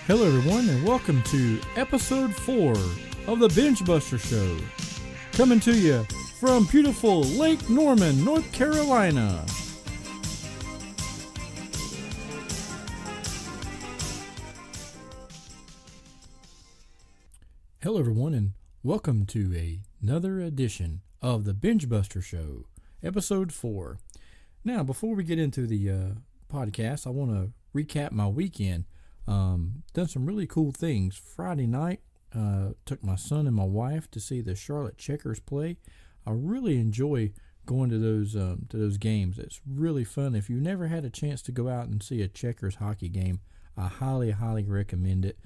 Hello, everyone, and welcome to episode 4 of the BENGEBUSTER Show. Coming to you from beautiful Lake Norman, North Carolina. Hello, everyone, and welcome to another edition of the BENGEBUSTER Show, episode 4. Now, before we get into the podcast, I want to recap my weekend. Done some really cool things. Friday night, took my son and my wife to see the Charlotte Checkers play. I really enjoy going to those games. It's really fun. If you've never had a chance to go out and see a Checkers hockey game, I highly recommend it.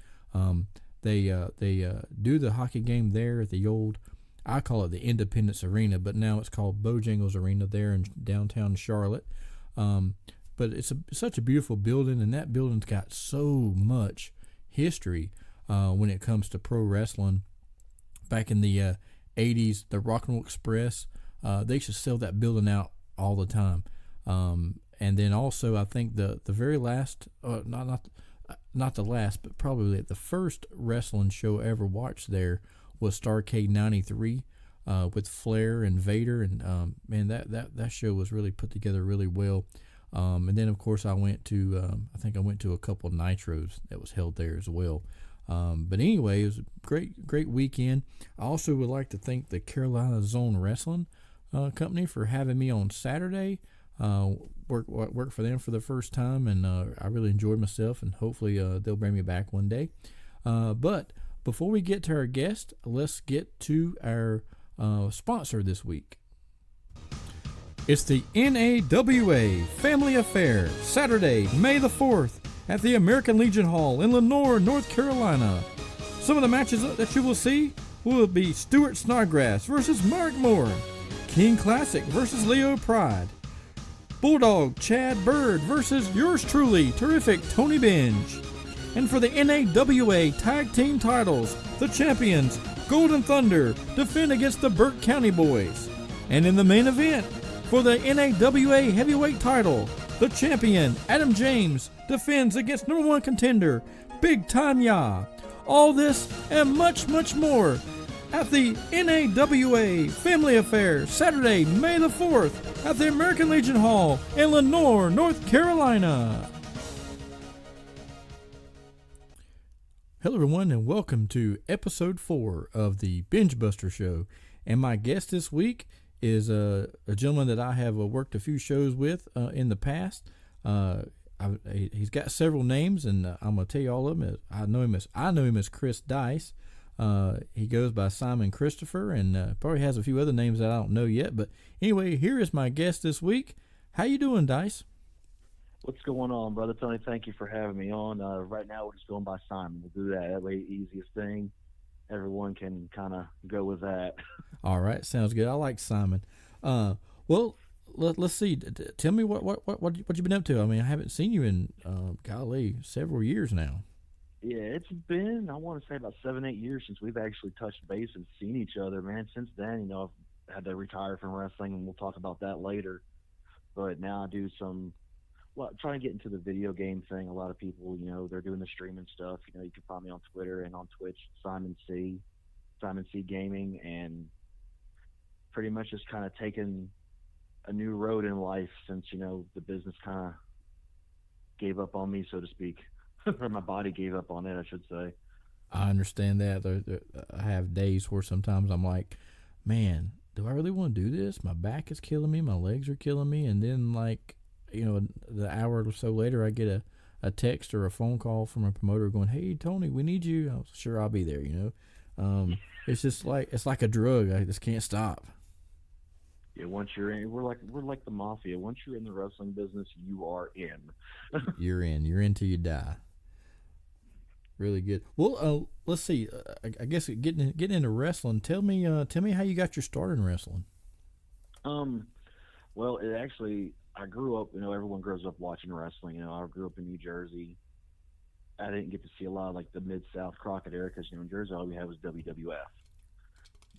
They do the hockey game there at the old, I call it the Independence Arena, but now it's called Bojangles Arena there in downtown Charlotte. But it's such a beautiful building, and that building's got so much history when it comes to pro wrestling. Back in the 80s, the Rock and Roll Express, they used to sell that building out all the time. And then also, I think the very last, not the last, but probably the first wrestling show I ever watched there was Starrcade '93 with Flair and Vader, and man, that show was really put together really well. And then, of course, I went to a couple of Nitros that was held there as well. But anyway, it was a great weekend. I also would like to thank the Carolina Zone Wrestling Company for having me on Saturday. Work for them for the first time, and I really enjoyed myself, and hopefully they'll bring me back one day. But before we get to our guest, let's get to our sponsor this week. It's the NAWA Family Affair, Saturday, May the 4th, at the American Legion Hall in Lenoir, North Carolina. Some of the matches that you will see will be Stuart Snodgrass versus Mark Moore, King Classic versus Leo Pride, Bulldog Chad Bird versus yours truly, terrific Tony Benge. And for the NAWA Tag Team titles, the champions, Golden Thunder, defend against the Burke County Boys. And in the main event, for the NAWA Heavyweight title, the champion, Adam James, defends against number 1 contender, Big Time Ya. All this and much more at the NAWA Family Affair, Saturday, May the 4th, at the American Legion Hall in Lenoir, North Carolina. Hello, everyone, and welcome to episode 4 of the BENGEBUSTER Show. And my guest this week is a gentleman that I have worked a few shows with in the past. He's got several names, and I'm going to tell you all of them. I know him as Chris Dice. He goes by Simon Christopher, and probably has a few other names that I don't know yet. But anyway, here is my guest this week. How you doing, Dice? What's going on, Brother Tony? Thank you for having me on. Right now, we're just going by Simon. We'll do that. That way, easiest thing. Everyone can kind of go with that. All right, sounds good. I like Simon. Well, let's see. Tell me what you've been up to. I mean, I haven't seen you in several years now. Yeah, it's been, I want to say, about 7-8 years since we've actually touched base and seen each other, man. Since then, I've had to retire from wrestling, and we'll talk about that later. But now I do trying to get into the video game thing. A lot of people, they're doing the streaming stuff. You can find me on Twitter and on Twitch, Simon C Gaming, and pretty much just kind of taken a new road in life since, the business kind of gave up on me, so to speak. Or my body gave up on it, I should say. I understand that. I have days where sometimes I'm like, man, do I really want to do this? My back is killing me. My legs are killing me. And then, the hour or so later, I get a text or a phone call from a promoter going, "Hey, Tony, we need you." I'm sure I'll be there, It's just it's like a drug. I just can't stop. Yeah, once you're in, we're like the mafia. Once you're in the wrestling business, you are in. You're in till you die. Really good. Well, let's see. I guess getting into wrestling. Tell me how you got your start in wrestling. Well, I grew up. Everyone grows up watching wrestling. I grew up in New Jersey. I didn't get to see a lot of like the Mid-South Crockett era because in Jersey all we had was WWF.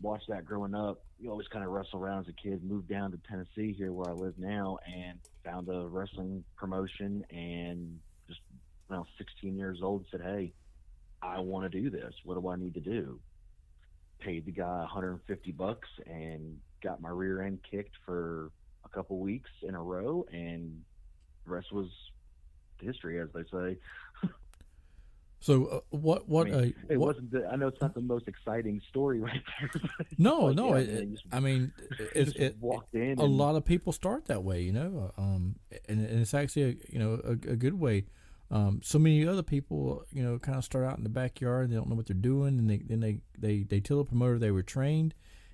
Watched that growing up. You always kind of wrestle around as a kid. Moved down to Tennessee here where I live now, and found a wrestling promotion. And just when I was 16 years old, said, "Hey, I want to do this. What do I need to do? Paid the guy $150 and got my rear end kicked for a couple weeks in a row, and the rest was history, as they say. So I what mean, it what? wasn't. I know it's not the most exciting story right there, but it's just No, like, no. yeah, man, I mean, it's just walked in a and lot of people start that way, and it's actually a good way. So many other people, kind of start out in the backyard and they don't know what they're doing, and they tell the promoter they were trained,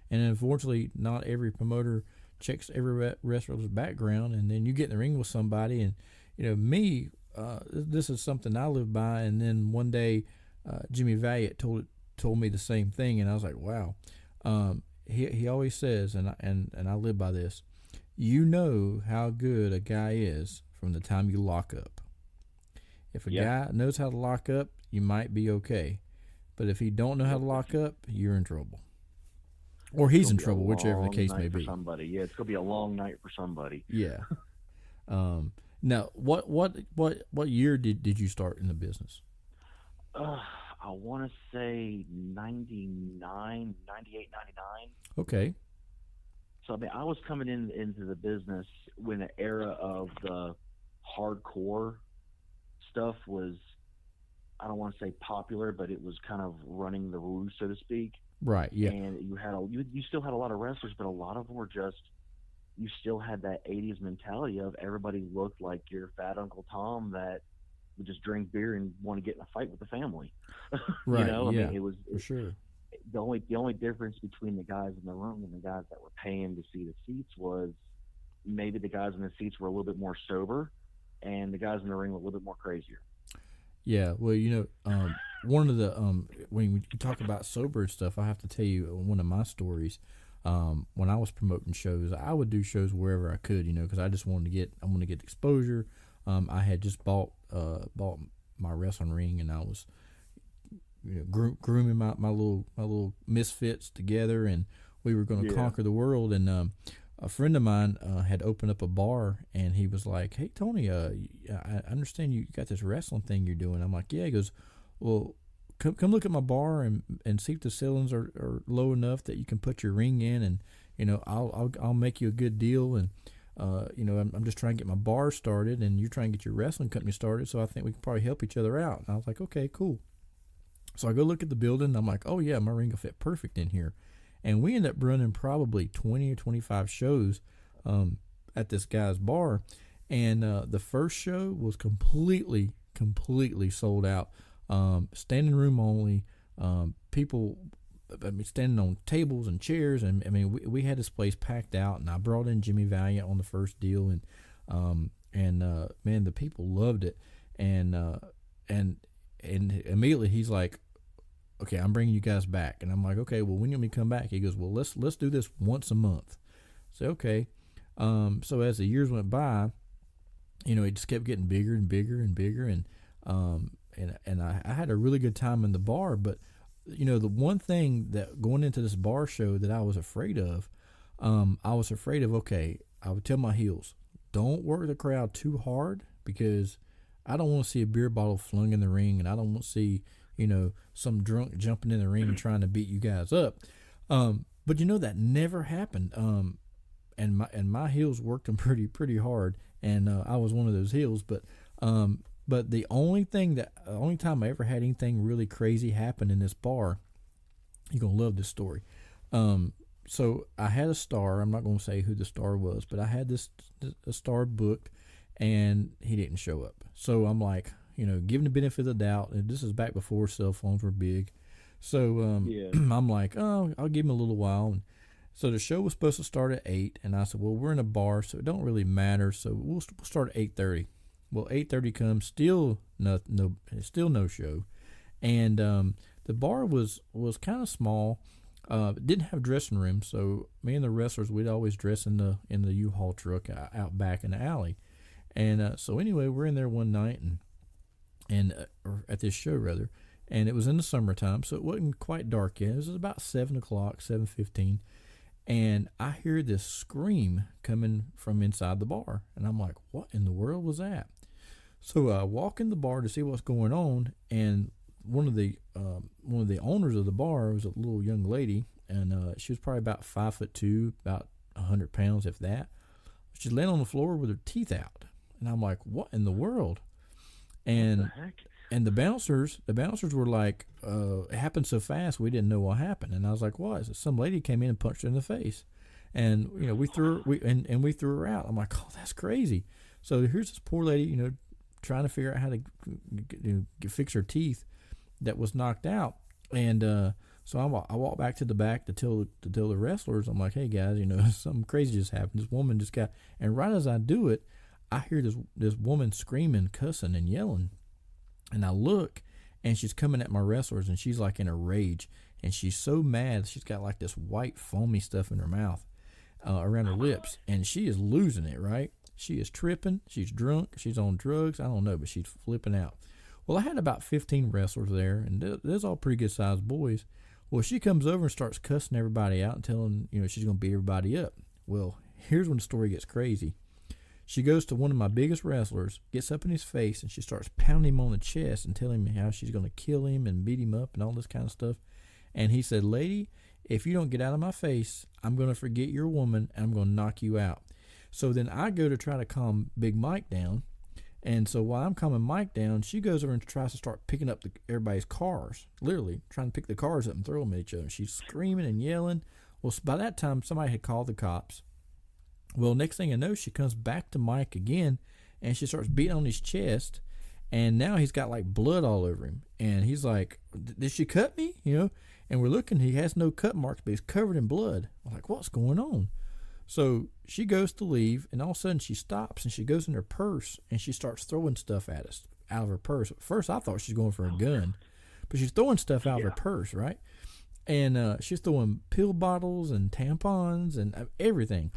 and unfortunately, not every promoter checks every wrestler's background, and then you get in the ring with somebody, and me, this is something I live by, and then one day, Jimmy Valiant told me the same thing, and I was like, wow. He always says, and I live by this. You know how good a guy is from the time you lock up. If a yeah. guy knows how to lock up, you might be okay. But if he don't know how to Yep. lock up, you're in trouble, or It's he's gonna in be a trouble, whichever the long case may night for be. somebody. Yeah, it's gonna be a long night for somebody. Yeah. Now, what year did you start in the business? Uh, I want to say 99, 98, 99. Okay. So I mean, I was coming into the business when the era of the hardcore stuff was. I don't want to say popular, but it was kind of running the roost, so to speak. Right. Yeah. And you still had a lot of wrestlers, but a lot of them were just you still had that '80s mentality of everybody looked like your fat Uncle Tom that would just drink beer and want to get in a fight with the family. Right. I Yeah. mean, it was For sure. the only difference between the guys in the room and the guys that were paying to see the seats was maybe the guys in the seats were a little bit more sober, and the guys in the ring were a little bit more crazier. Yeah, well, one of the when you talk about sober and stuff, I have to tell you one of my stories. When I was promoting shows, I would do shows wherever I could, because I just I wanted to get exposure. I had just bought my wrestling ring, and I was grooming my little misfits together, and we were going to Yeah. conquer the world. And a friend of mine had opened up a bar, and he was like, "Hey Tony, I understand you got this wrestling thing you're doing." I'm like, "Yeah." He goes, "Well, come look at my bar and see if the ceilings are low enough that you can put your ring in, and I'll make you a good deal." And I'm just trying to get my bar started, and you're trying to get your wrestling company started, so I think we can probably help each other out. And I was like, "Okay, cool." So I go look at the building, and I'm like, "Oh yeah, my ring will fit perfect in here." And we end up running probably 20 or 25 shows at this guy's bar. And the first show was completely sold out. Standing room only. People, standing on tables and chairs. And I mean, we had this place packed out. And I brought in Jimmy Valiant on the first deal. And man, the people loved it. And immediately he's like, "Okay, I'm bringing you guys back." And I'm like, "Okay, well, when you want me to come back?" He goes, "Well, let's do this once a month." So okay. So as the years went by, it just kept getting bigger and bigger and bigger, and I had a really good time in the bar. But the one thing that going into this bar show that I was afraid of, okay, I would tell my heels, don't work the crowd too hard, because I don't want to see a beer bottle flung in the ring, and I don't want to see some drunk jumping in the ring and trying to beat you guys up. But that never happened. And my heels worked them pretty hard, and I was one of those heels. But the only time I ever had anything really crazy happen in this bar, you're gonna love this story. So I had a star. I'm not gonna say who the star was, but I had a star booked, and he didn't show up. So I'm like, giving the benefit of the doubt, and this is back before cell phones were big. So Yeah. I'm like, oh, I'll give him a little while. And so the show was supposed to start at 8, and I said, well, we're in a bar, so it don't really matter. So we'll start at 8:30. Well, 8:30 comes, still no show, and the bar was kind of small. It didn't have a dressing room, so me and the wrestlers, we'd always dress in the U-Haul truck out back in the alley. And so anyway, we're in there one night, or at this show rather, and it was in the summertime, so it wasn't quite dark yet. It was about 7:00, 7:15, and I hear this scream coming from inside the bar, and I'm like, what in the world was that? So I walk in the bar to see what's going on, and one of the owners of the bar was a little young lady, and she was probably about 5'2", about 100 pounds, if that. She's laying on the floor with her teeth out, and I'm like, what in the world? And what the heck? and the bouncers were like, it happened so fast we didn't know what happened. And I was like, what? Some lady came in and punched her in the face, and we threw her out. I'm like, oh, that's crazy. So here's this poor lady, trying to figure out how to fix her teeth that was knocked out. And so I walk back to the back to tell the wrestlers, I'm like, hey guys, something crazy just happened. This woman just got, and right as I do it, I hear this woman screaming, cussing, and yelling. And I look, and she's coming at my wrestlers, and she's like in a rage, and she's so mad. She's got like this white foamy stuff in her mouth, around her lips, and she is losing it, right? She is tripping. She's drunk. She's on drugs. I don't know, but she's flipping out. Well, I had about 15 wrestlers there, and there's all pretty good-sized boys. Well, she comes over and starts cussing everybody out and telling, she's going to beat everybody up. Well, here's when the story gets crazy. She goes to one of my biggest wrestlers, gets up in his face, and she starts pounding him on the chest and telling him how she's going to kill him and beat him up and all this kind of stuff. And he said, lady, if you don't get out of my face, I'm going to forget you're a woman, and I'm going to knock you out. So then I go to try to calm Big Mike down. And so while I'm calming Mike down, she goes over and tries to start picking up everybody's cars, literally trying to pick the cars up and throw them at each other. She's screaming and yelling. Well, by that time, somebody had called the cops. Well, next thing I know, she comes back to Mike again, and she starts beating on his chest, and now he's got like blood all over him. And he's like, did she cut me? And we're looking, he has no cut marks, but he's covered in blood. I'm like, what's going on? So she goes to leave, and all of a sudden she stops, and she goes in her purse, and she starts throwing stuff at us out of her purse. At first, I thought she was going for a gun, but she's throwing stuff out of her purse, right? And she's throwing pill bottles and tampons and everything.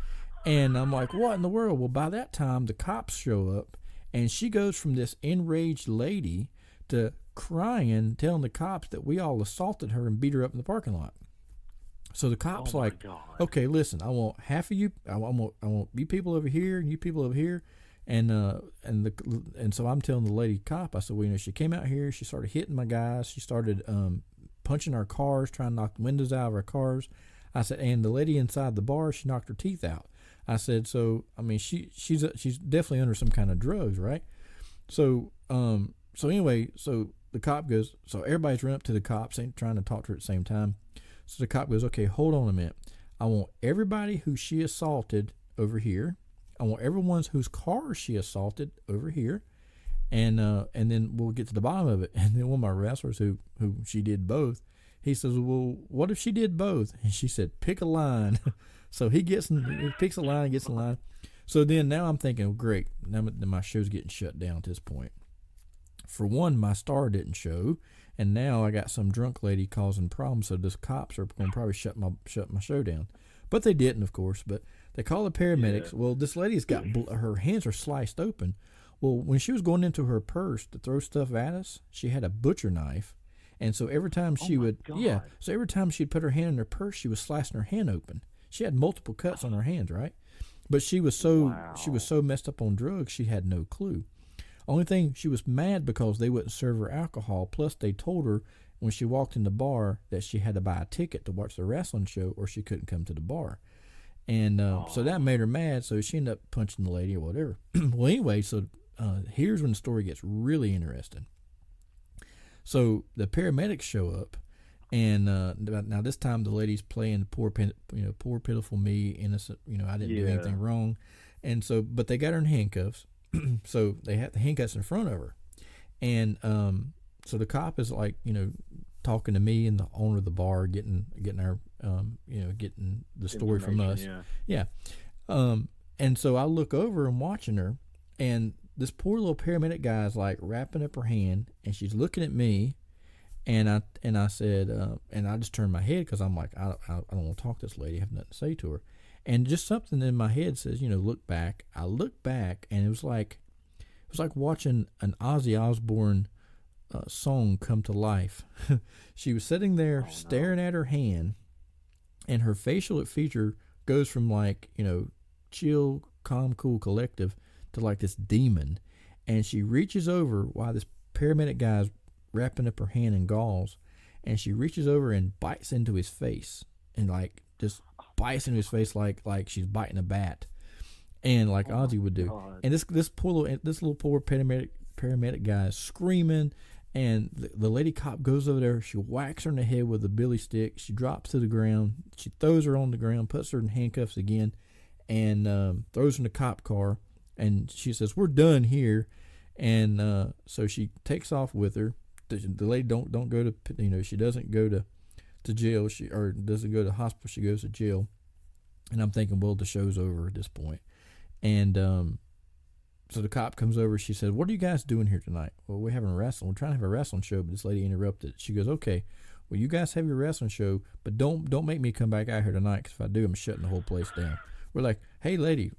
And I'm like, what in the world? Well, by that time, the cops show up, and she goes from this enraged lady to crying, telling the cops that we all assaulted her and beat her up in the parking lot. So the cops okay, listen, I want half of you. I want you people over here and you people over here, and so I'm telling the lady cop. I said, well, she came out here. She started hitting my guys. She started punching our cars, trying to knock the windows out of our cars. I said, and the lady inside the bar, she knocked her teeth out. I said, so I mean, she's definitely under some kind of drugs, right? So anyway, so the cop goes. So everybody's run up to the cops, ain't trying to talk to her at the same time. So the cop goes, okay, hold on a minute. I want everybody who she assaulted over here. I want everyone whose car she assaulted over here. And then we'll get to the bottom of it. And then one of my wrestlers who she did both, he says, well, what if she did both? And she said, pick a line. So he picks a line, gets in line. So then now I'm thinking, great, now my show's getting shut down at this point. For one, my star didn't show. And now I got some drunk lady causing problems, so these cops are going to probably shut my show down. But they didn't, of course. But they call the paramedics. Yeah. Well, this lady's got her hands are sliced open. Well, when she was going into her purse to throw stuff at us, she had a butcher knife, and so every time she every time she'd put her hand in her purse, she was slicing her hand open. She had multiple cuts on her hands, right? But she was so messed up on drugs, she had no clue. Only thing, she was mad because they wouldn't serve her alcohol. Plus, they told her when she walked in the bar that she had to buy a ticket to watch the wrestling show or she couldn't come to the bar. And so that made her mad, so she ended up punching the lady or whatever. Well, anyway, so here's when the story gets really interesting. So the paramedics show up, and now this time the lady's playing poor pitiful me, innocent. I didn't do anything wrong, and so but they got her in handcuffs. So they had the handcuffs in front of her, and so the cop is like, talking to me and the owner of the bar, getting our, getting the story from us. Yeah. And so I look over and watching her, and this poor little paramedic guy is like wrapping up her hand, and she's looking at me, and I said, and I just turned my head because I'm like, I don't want to talk to this lady. I have nothing to say to her. And just something in my head says, look back. I looked back, and it was like watching an Ozzy Osbourne song come to life. She was sitting there staring at her hand, and her facial feature goes from like, chill, calm, cool, collective to like this demon. And she reaches over while this paramedic guy's wrapping up her hand in gauze, and she reaches over and bites into his face, and like just bites into his face like she's biting a bat, and like Ozzy would do. God. And this little poor paramedic guy is screaming, and the lady cop goes over there. She whacks her in the head with a billy stick. She drops to the ground. She throws her on the ground, puts her in handcuffs again, and throws her in the cop car. And she says, "We're done here." And so she takes off with her. The lady don't go to, she doesn't go to jail. Or doesn't go to hospital. She goes to jail. And I'm thinking, well, the show's over at this point. And so the cop comes over. She said, "What are you guys doing here tonight?" "Well, we're having a wrestling. We're trying to have a wrestling show." But this lady interrupted. She goes, "Okay, well, you guys have your wrestling show, but don't make me come back out here tonight, because if I do, I'm shutting the whole place down." We're like, "Hey, lady,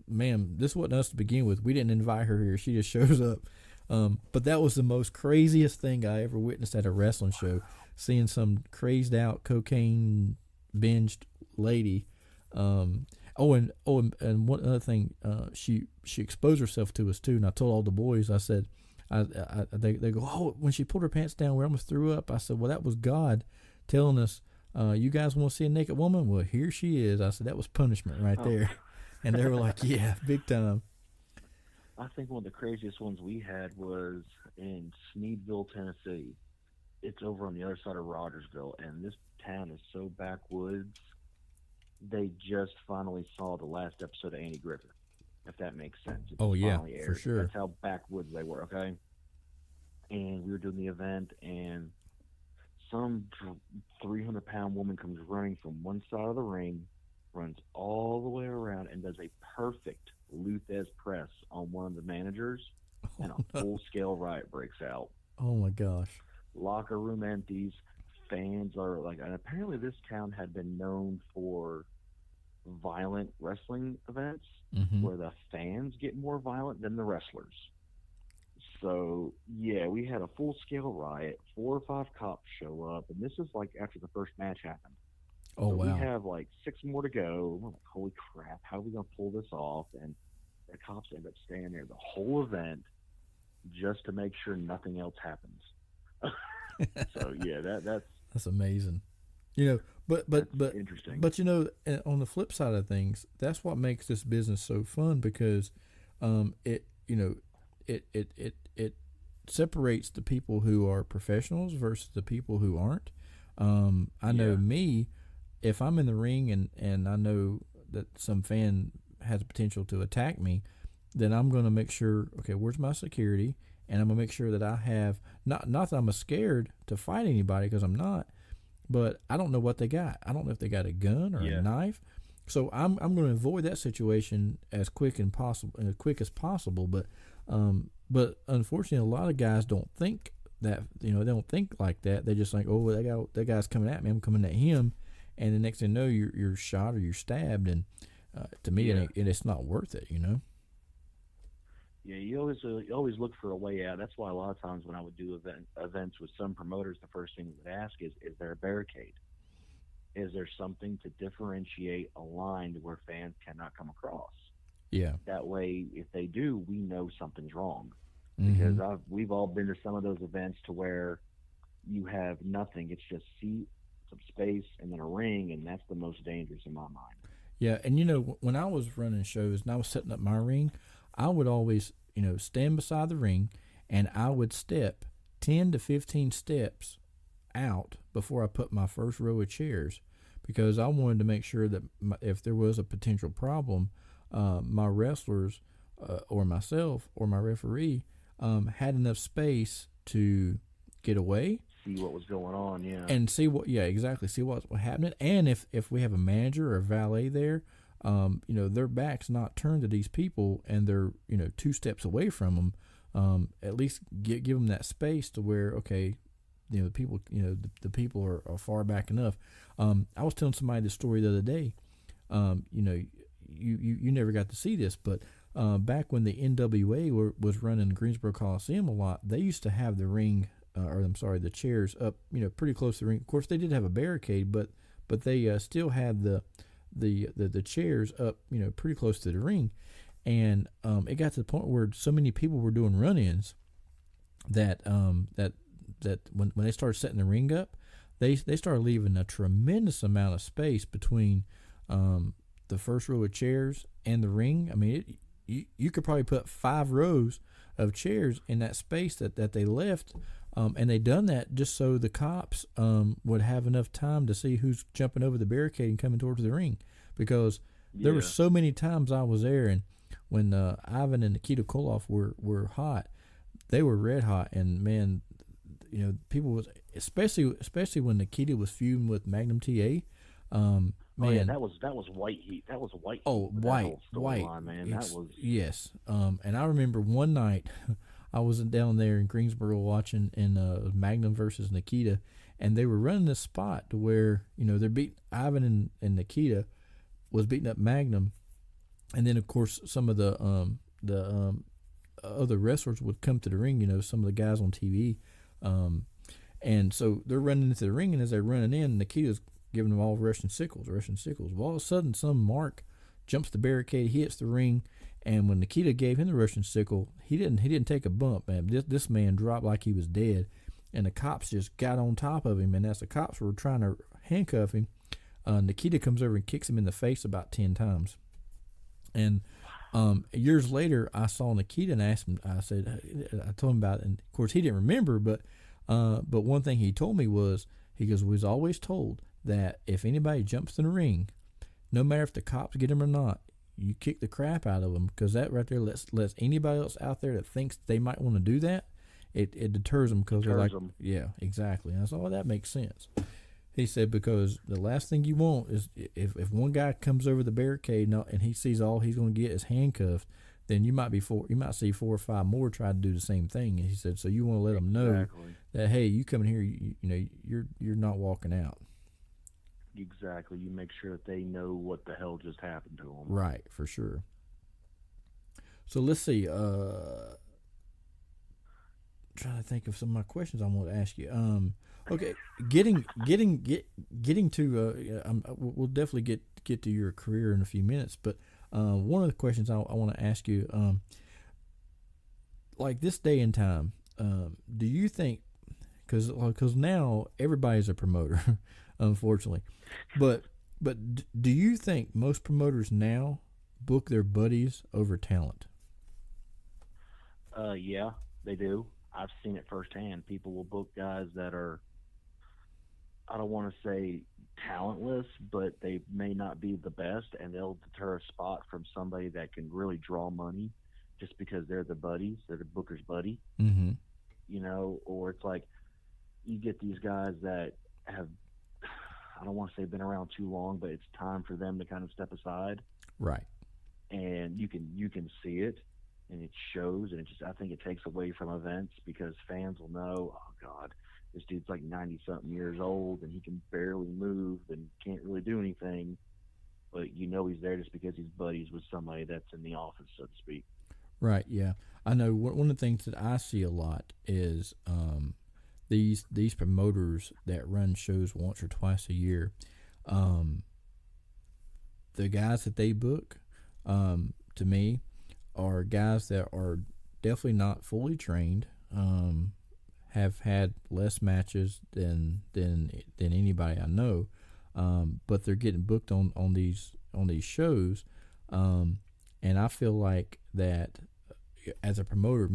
ma'am, this wasn't us to begin with. We didn't invite her here. She just shows up." But that was the most craziest thing I ever witnessed at a wrestling show, seeing some crazed out, cocaine binged lady. And one other thing, she exposed herself to us too. And I told all the boys, I said, they go, "Oh, when she pulled her pants down, we almost threw up." I said, "Well, that was God telling us, you guys want to see a naked woman? Well, here she is." I said, "That was punishment right there." And they were like, "Yeah, big time." I think one of the craziest ones we had was in Sneedville, Tennessee. It's over on the other side of Rogersville, and this town is so backwoods. They just finally saw the last episode of Andy Griffith, if that makes sense. It Oh yeah, finally aired. for sure. That's how backwoods they were, okay? And we were doing the event, and some 300-pound woman comes running from one side of the ring, runs all the way around, and does a perfect Luthez press on one of the managers, and a full-scale riot breaks out. Oh my gosh. Locker room empties. Fans are like, and apparently this town had been known for violent wrestling events, where the fans get more violent than the wrestlers. So yeah, we had a full-scale riot. 4 or 5 cops show up, and this is like after the first match happened. Oh So wow. we have like 6 more to go. We're like, holy crap, how are we gonna pull this off? And the cops end up staying there the whole event just to make sure nothing else happens. So yeah, That's amazing. But interesting. But on the flip side of things, that's what makes this business so fun, because it separates the people who are professionals versus the people who aren't. I know me, if I'm in the ring and I know that some fan has the potential to attack me, then I'm going to make sure, okay, where's my security? And I'm going to make sure that I have, not that I'm scared to fight anybody, because I'm not, but I don't know what they got. I don't know if they got a gun or a knife. So I'm going to avoid that situation as quick as possible. But unfortunately, a lot of guys don't think that, they don't think like that. They're just like, oh, that guy's coming at me, I'm coming at him. And the next thing you know, you're shot or you're stabbed. And to me, it's not worth it, Yeah, you always look for a way out. That's why a lot of times when I would do events with some promoters, the first thing we would ask is there a barricade? Is there something to differentiate a line to where fans cannot come across? Yeah. That way, if they do, we know something's wrong. Because we've all been to some of those events to where you have nothing. It's just seat, some space, and then a ring, and that's the most dangerous in my mind. Yeah, and when I was running shows and I was setting up my ring, I would always, stand beside the ring, and I would step 10 to 15 steps out before I put my first row of chairs, because I wanted to make sure that if there was a potential problem, my wrestlers or myself or my referee had enough space to get away, see what was going on, and see what's happening. And if we have a manager or a valet there, their back's not turned to these people, and they're 2 steps away from them. At least give them that space to where, okay, the people are far back enough. I was telling somebody this story the other day. You never got to see this, but back when the NWA was running Greensboro Coliseum a lot, they used to have the ring, the chairs up, pretty close to the ring. Of course, they did have a barricade, but they still had the chairs up, pretty close to the ring. And it got to the point where so many people were doing run-ins that that when they started setting the ring up, they started leaving a tremendous amount of space between the first row of chairs and the ring. I mean, you could probably put 5 rows of chairs in that space that they left, and they done that just so the cops would have enough time to see who's jumping over the barricade and coming towards the ring, because there were so many times I was there, and when Ivan and Nikita Koloff were hot, they were red hot, and man, people was especially when Nikita was feuding with Magnum TA. Man, that was white heat. That was white. Oh, heat white, man. That was yes. And I remember one night I was down there in Greensboro watching in Magnum versus Nikita, and they were running this spot to where they're beating Ivan and Nikita was beating up Magnum, and then of course some of the other wrestlers would come to the ring. Some of the guys on TV, and so they're running into the ring, and as they're running in, Nikita's giving them all Russian sickles. Well, all of a sudden, some mark jumps the barricade, hits the ring, and when Nikita gave him the Russian sickle, he didn't take a bump, man. This man dropped like he was dead, and the cops just got on top of him, and as the cops were trying to handcuff him, Nikita comes over and kicks him in the face about 10 times. And years later, I saw Nikita and asked him. I told him about it, and of course he didn't remember, but one thing he told me was, he goes, "We was always told that if anybody jumps in the ring, no matter if the cops get him or not, you kick the crap out of them, because that right there lets anybody else out there that thinks they might want to do that, it deters them, because they're like, yeah, exactly." And I said, "Oh, that makes sense." He said, because the last thing you want is if one guy comes over the barricade and he sees all he's going to get is handcuffed, then you might see 4 or 5 more try to do the same thing. And he said, so you want to let them know that, hey, you come in here, you're not walking out. Exactly. You make sure that they know what the hell just happened to them. Right, for sure. So let's see. Trying to think of some of my questions I want to ask you. Okay, getting to we'll definitely get to your career in a few minutes, but one of the questions I want to ask you, like this day and time, do you think, because now everybody's a promoter, unfortunately, but do you think most promoters now book their buddies over talent? Yeah, they do. I've seen it firsthand. People will book guys that are, I don't want to say talentless, but they may not be the best, and they'll deter a spot from somebody that can really draw money just because they're the buddies, they're the booker's buddy. Mm-hmm. Or it's like you get these guys that have, I don't want to say been around too long, but it's time for them to kind of step aside. Right. And you can see it, and it shows, and I think it takes away from events, because fans will know, oh God, this dude's like 90-something years old and he can barely move and can't really do anything, but he's there just because he's buddies with somebody that's in the office, so to speak. Right. Yeah, I know. One of the things that I see a lot is these promoters that run shows once or twice a year. The guys that they book, to me, are guys that are definitely not fully trained. Have had less matches than anybody I know, but they're getting booked on these shows, and I feel like that as a promoter,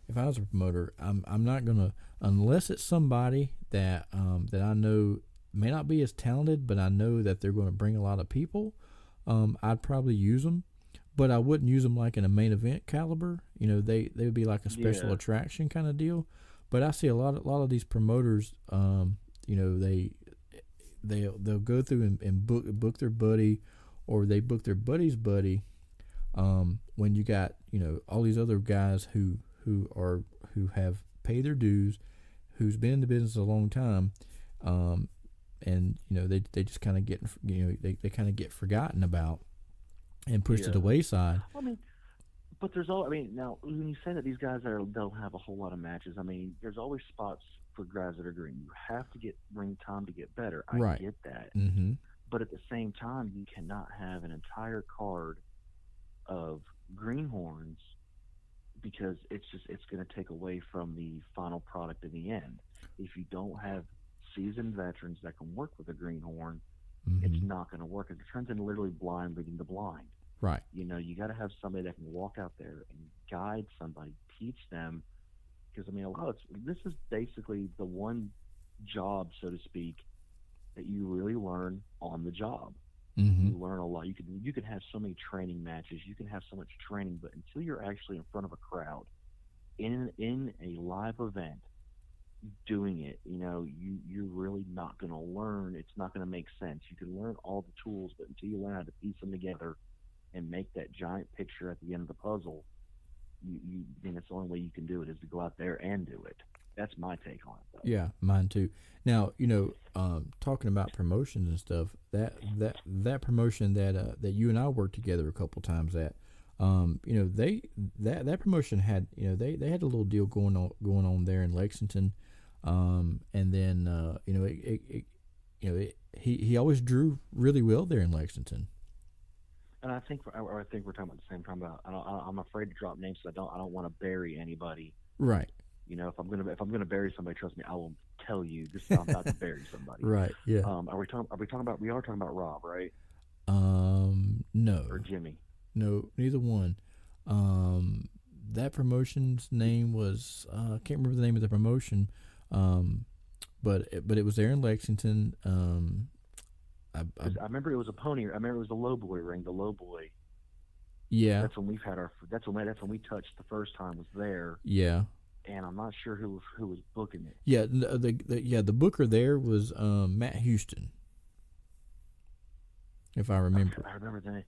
if I was a promoter, I'm not gonna, unless it's somebody that I know may not be as talented, but I know that they're going to bring a lot of people. I'd probably use them, but I wouldn't use them like in a main event caliber. They would be like a special attraction kind of deal. But I see a lot of these promoters, they'll go through and book their buddy, or they book their buddy's buddy, when you got all these other guys who have paid their dues, who's been in the business a long time, and they just kind of get they kind of get forgotten about and pushed to the wayside. But now when you say that these guys they'll have a whole lot of matches, there's always spots for guys that are green. You have to get ring time to get better. I get that. Mm-hmm. But at the same time, you cannot have an entire card of greenhorns, because it's going to take away from the final product in the end. If you don't have seasoned veterans that can work with a greenhorn, it's Mm-hmm. not going to work. It turns into literally blind leading the blind. Right. You got to have somebody that can walk out there and guide somebody, teach them. Because I mean, this is basically the one job, so to speak, that you really learn on the job. Mm-hmm. You learn a lot. You can have so many training matches. You can have so much training, but until you're actually in front of a crowd in a live event doing it, you're really not going to learn. It's not going to make sense. You can learn all the tools, but until you learn how to piece them together and make that giant picture at the end of the puzzle, then it's the only way you can do it is to go out there and do it. That's my take on it, though. Yeah, mine too. Now, talking about promotions and stuff, that promotion that you and I worked together a couple times at, that promotion had, they had a little deal going on there in Lexington, and then he always drew really well there in Lexington. And I think we're talking about the same time. About I'm afraid to drop names. So I don't want to bury anybody. Right. If I'm gonna bury somebody, trust me, I will tell you this. I'm about to bury somebody. Right. Yeah. Are we talking about? We are talking about Rob, right? No. Or Jimmy? No, neither one. That promotion's name was I can't remember the name of the promotion, but it was there in Lexington. I remember it was a pony. I remember it was the low boy ring. The low boy. Yeah, That's when we've had our. That's when we touched the first time. Was there, yeah, and I'm not sure who was booking it. yeah. The booker there was Matt Houston, if I remember. I remember that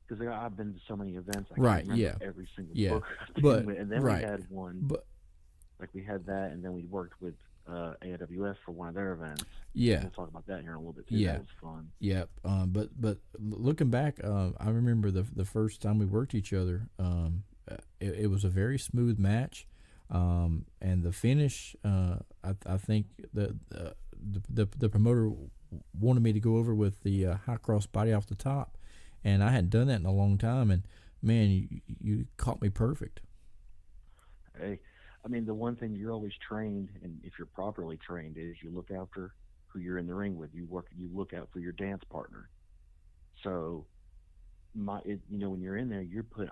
because I've been to so many events. I Right, can't remember yeah. every single Yeah. book. But- And then right. we had one. But Like we had that, and then we worked with AWS for one of their events. yeah, We'll talk about that here in a little bit too. Yeah. That was fun. yeah. But looking back, I remember the first time we worked each other. It was a very smooth match, and the finish. I think the promoter wanted me to go over with the high cross body off the top, and I hadn't done that in a long time. And man, you caught me perfect. Hey, I mean, the one thing you're always trained, and if you're properly trained, is you look after who you're in the ring with. You look out for your dance partner. So, when you're in there,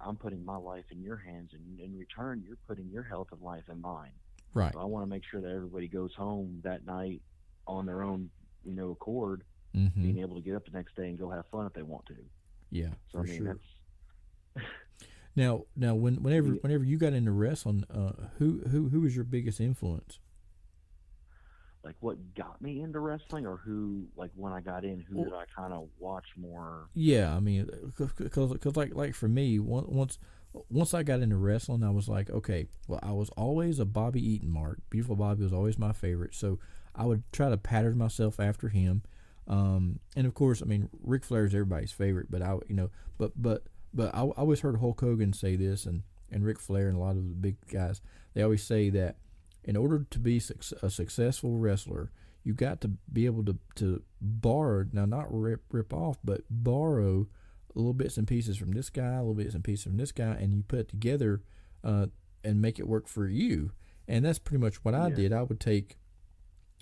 I'm putting my life in your hands, and in return, you're putting your health and life in mine. Right. So I want to make sure that everybody goes home that night on their own, accord, Mm-hmm. being able to get up the next day and go have fun if they want to. Yeah, So for I mean, sure. that's Now, whenever you got into wrestling, who was your biggest influence? like what got me into wrestling, or who, like when I got in, who did I kind of watch more? Yeah, I mean, cause like for me, once I got into wrestling, I was like, okay, well, I was always a Bobby Eaton mark. Beautiful Bobby was always my favorite, so I would try to pattern myself after him. And of course, I mean, Ric Flair is everybody's favorite, but I always heard Hulk Hogan say this, and Ric Flair and a lot of the big guys, they always say that in order to be a successful wrestler, you got to be able to borrow, now not rip off, but borrow little bits and pieces from this guy, little bits and pieces from this guy, and you put it together and make it work for you. And that's pretty much what I Yeah. did. I would take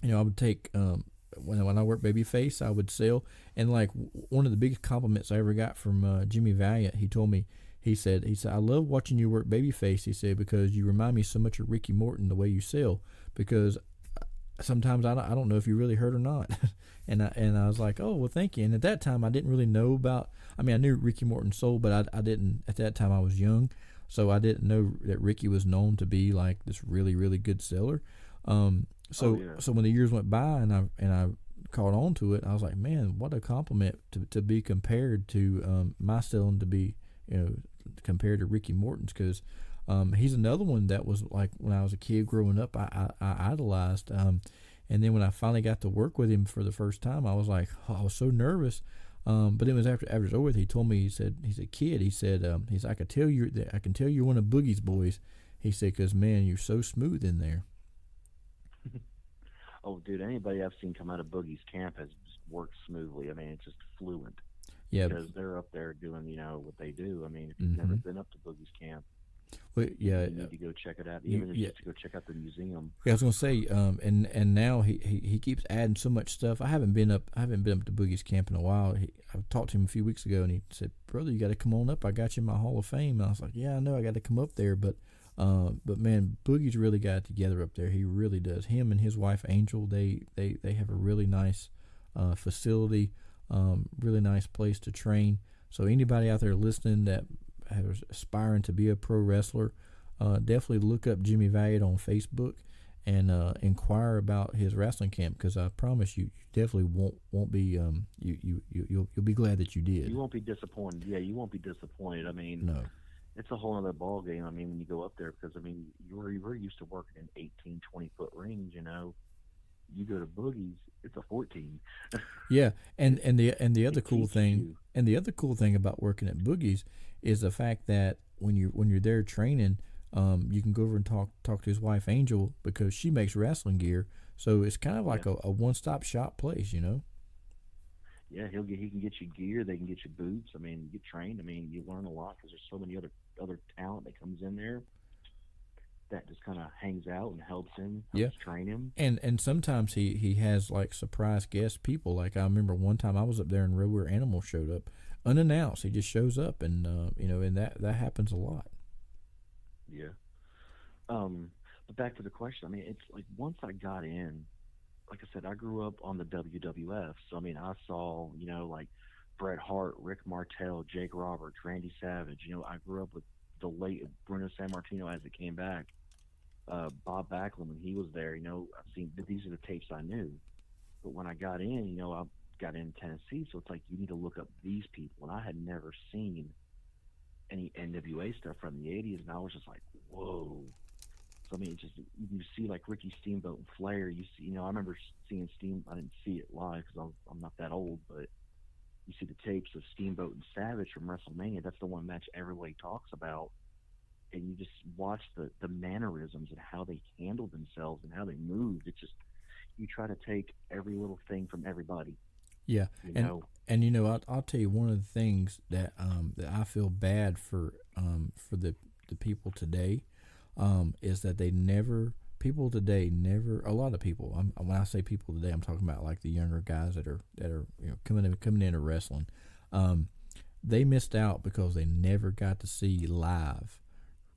when I worked babyface, I would sell. And like one of the biggest compliments I ever got from Jimmy Valiant, he told me, he said, I love watching you work babyface. He said, because you remind me so much of Ricky Morton the way you sell. Because sometimes I don't know if you really hurt or not. and I was like, oh well, thank you. And at that time, I didn't really know about. I mean, I knew Ricky Morton sold, but I didn't at that time. I was young, so I didn't know that Ricky was known to be like this really really good seller. So when the years went by and I caught on to it, I was like, man, what a compliment to be compared to my selling, to be compared to Ricky Morton's, because he's another one that was like when I was a kid growing up, I idolized. And then when I finally got to work with him for the first time, I was like, I was so nervous. But it was after it was over with, he told me, he said, kid, he said, I can tell you're one of Boogie's boys. He said, because man, you're so smooth in there. Oh, dude, anybody I've seen come out of Boogie's camp has just worked smoothly. I mean, it's just fluent. Yeah, because they're up there doing, what they do. I mean, if you've never been up to Boogie's camp, But yeah, You need to go check it out, even yeah. just to go check out the museum. Yeah, I was gonna say, and now he keeps adding so much stuff. I haven't been up to Boogie's camp in a while. I talked to him a few weeks ago, and he said, "Brother, you got to come on up. I got you in my Hall of Fame." And I was like, "Yeah, I know. I got to come up there." But man, Boogie's really got it together up there. He really does. Him and his wife Angel, they have a really nice facility, really nice place to train. So anybody out there listening that is aspiring to be a pro wrestler, definitely look up Jimmy Valiant on Facebook and inquire about his wrestling camp, because I promise you, you definitely won't be you'll be glad that you did. You won't be disappointed. Yeah, you won't be disappointed. I mean, No. it's a whole other ball game. I mean, when you go up there, because I mean, you're used to working in 18, 20-foot rings. You know, you go to Boogie's, it's a 14. Yeah, and the other It cool teaches thing you. and the other cool thing about working at Boogie's is the fact that when you're there training, you can go over and talk to his wife Angel, because she makes wrestling gear. So it's kind of like Yeah, a one-stop shop place, you know. yeah. He can get you gear. They can get you boots. I mean, you get trained. I mean, you learn a lot because there's so many other talent that comes in there that just kind of hangs out and Yeah. helps train him. And sometimes he has like surprise guest people. Like I remember one time I was up there and Rare Animal showed up unannounced. He just shows up, and and that happens a lot. Yeah. But back to the question. I mean, it's like once I got in, like I said, I grew up on the WWF. So I mean, I saw like Bret Hart, Rick Martel, Jake Roberts, Randy Savage. I grew up with the late Bruno San Martino as it came back. Bob Backlund when he was there. I've seen these are the tapes I knew. But when I got in, I got in Tennessee, so it's like you need to look up these people, and I had never seen any NWA stuff from the '80s, and I was just like, whoa. So I mean, it's just you see like Ricky Steamboat and Flair. You see, I remember seeing Steam. I didn't see it live because I'm not that old, but you see the tapes of Steamboat and Savage from WrestleMania. That's the one match everybody talks about, and you just watch the mannerisms and how they handled themselves and how they moved. It's just you try to take every little thing from everybody. Yeah, You and know, I'll tell you one of the things that that I feel bad for the people today, is that people today never, a lot of people. When I say people today, I'm talking about like the younger guys that are coming into wrestling. They missed out because they never got to see live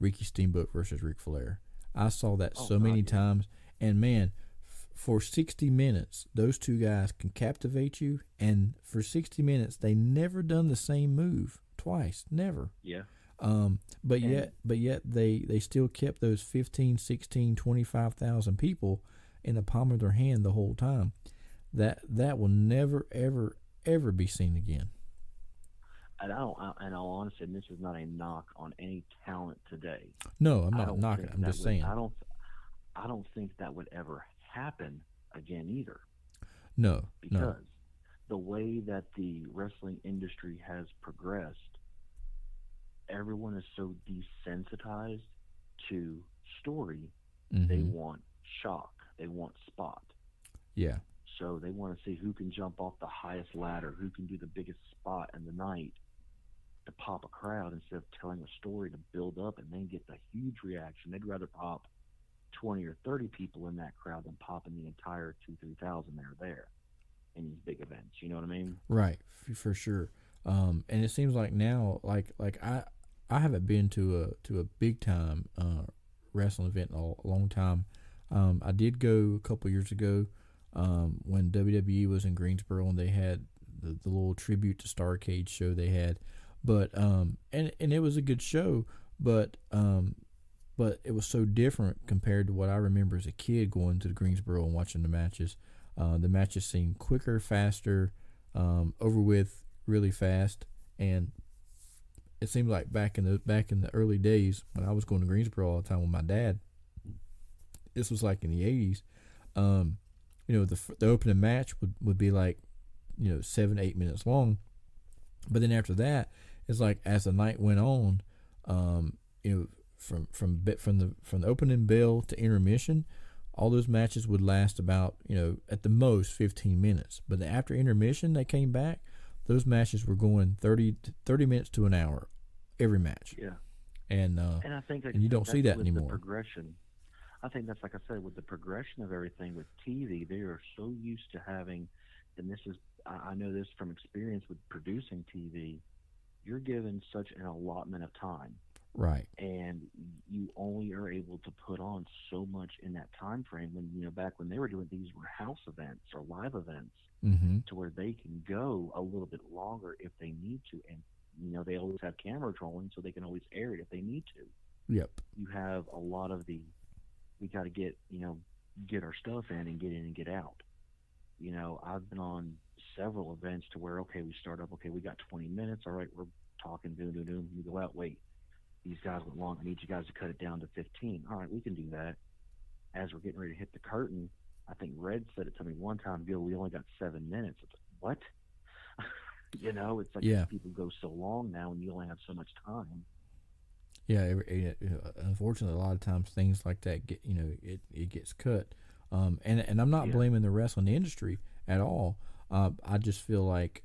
Ricky Steamboat versus Ric Flair. I saw that oh so God, many yeah, times, and man, for 60 minutes, those two guys can captivate you, and for 60 minutes, they never done the same move twice, never. yeah, But and yet they still kept those 15, 16, 25,000 people in the palm of their hand the whole time. That will never, ever, ever be seen again. and I don't. In all honesty, and this is not a knock on any talent today. No, I'm I not don't knocking it. think I'm that just would. saying. I don't think that would ever happen again either, No, no. because the way that the wrestling industry has progressed, everyone is so desensitized to story. They Mm-hmm. want shock. They want spot. Yeah, So they want to see who can jump off the highest ladder, who can do the biggest spot in the night to pop a crowd instead of telling a story to build up and then get the huge reaction. They'd rather pop 20 or 30 people in that crowd than popping the entire 2,000, 3,000 that are there in these big events. You know what I mean? right, for sure. And it seems like now, like I haven't been to a big time wrestling event in a long time. I did go a couple years ago, when WWE was in Greensboro, and they had the little tribute to Starrcade show they had, but and it was a good show, but it was so different compared to what I remember as a kid going to the Greensboro and watching the matches. The matches seemed quicker, faster, over with really fast, and it seemed like back in the early days when I was going to Greensboro all the time with my dad. This was like in the '80s. The opening match would be like 7-8 minutes long, but then after that, it's like as the night went on, you know, from the opening bell to intermission, all those matches would last about at the most 15 minutes. But after intermission, they came back. Those matches were going 30 minutes to an hour, every match. Yeah. and And I think you don't see that's that with the anymore. progression. I think that's like I said with the progression of everything with TV. They are so used to having, and this is I know this from experience with producing TV. You're given such an allotment of time, Right. and you only are able to put on so much in that time frame. When back when they were doing these were house events or live events, Mm-hmm. to where they can go a little bit longer if they need to, and they always have cameras rolling, so they can always air it if they need to. Yep. You have a lot of the we got to get our stuff in and get in and get out. I've been on several events to where okay, we start up, okay, we got 20 minutes, all right, we're talking, boom, boom, boom. You go out, wait, these guys went long. I need you guys to cut it down to 15. All right, we can do that. As we're getting ready to hit the curtain, I think Red said it to me one time, Bill, we only got 7 minutes. It's like, what? It's like these Yeah. people go so long now and you only have so much time. Yeah. Unfortunately, a lot of times things like that get it gets cut. And I'm not Yeah, blaming the wrestling industry at all. I just feel like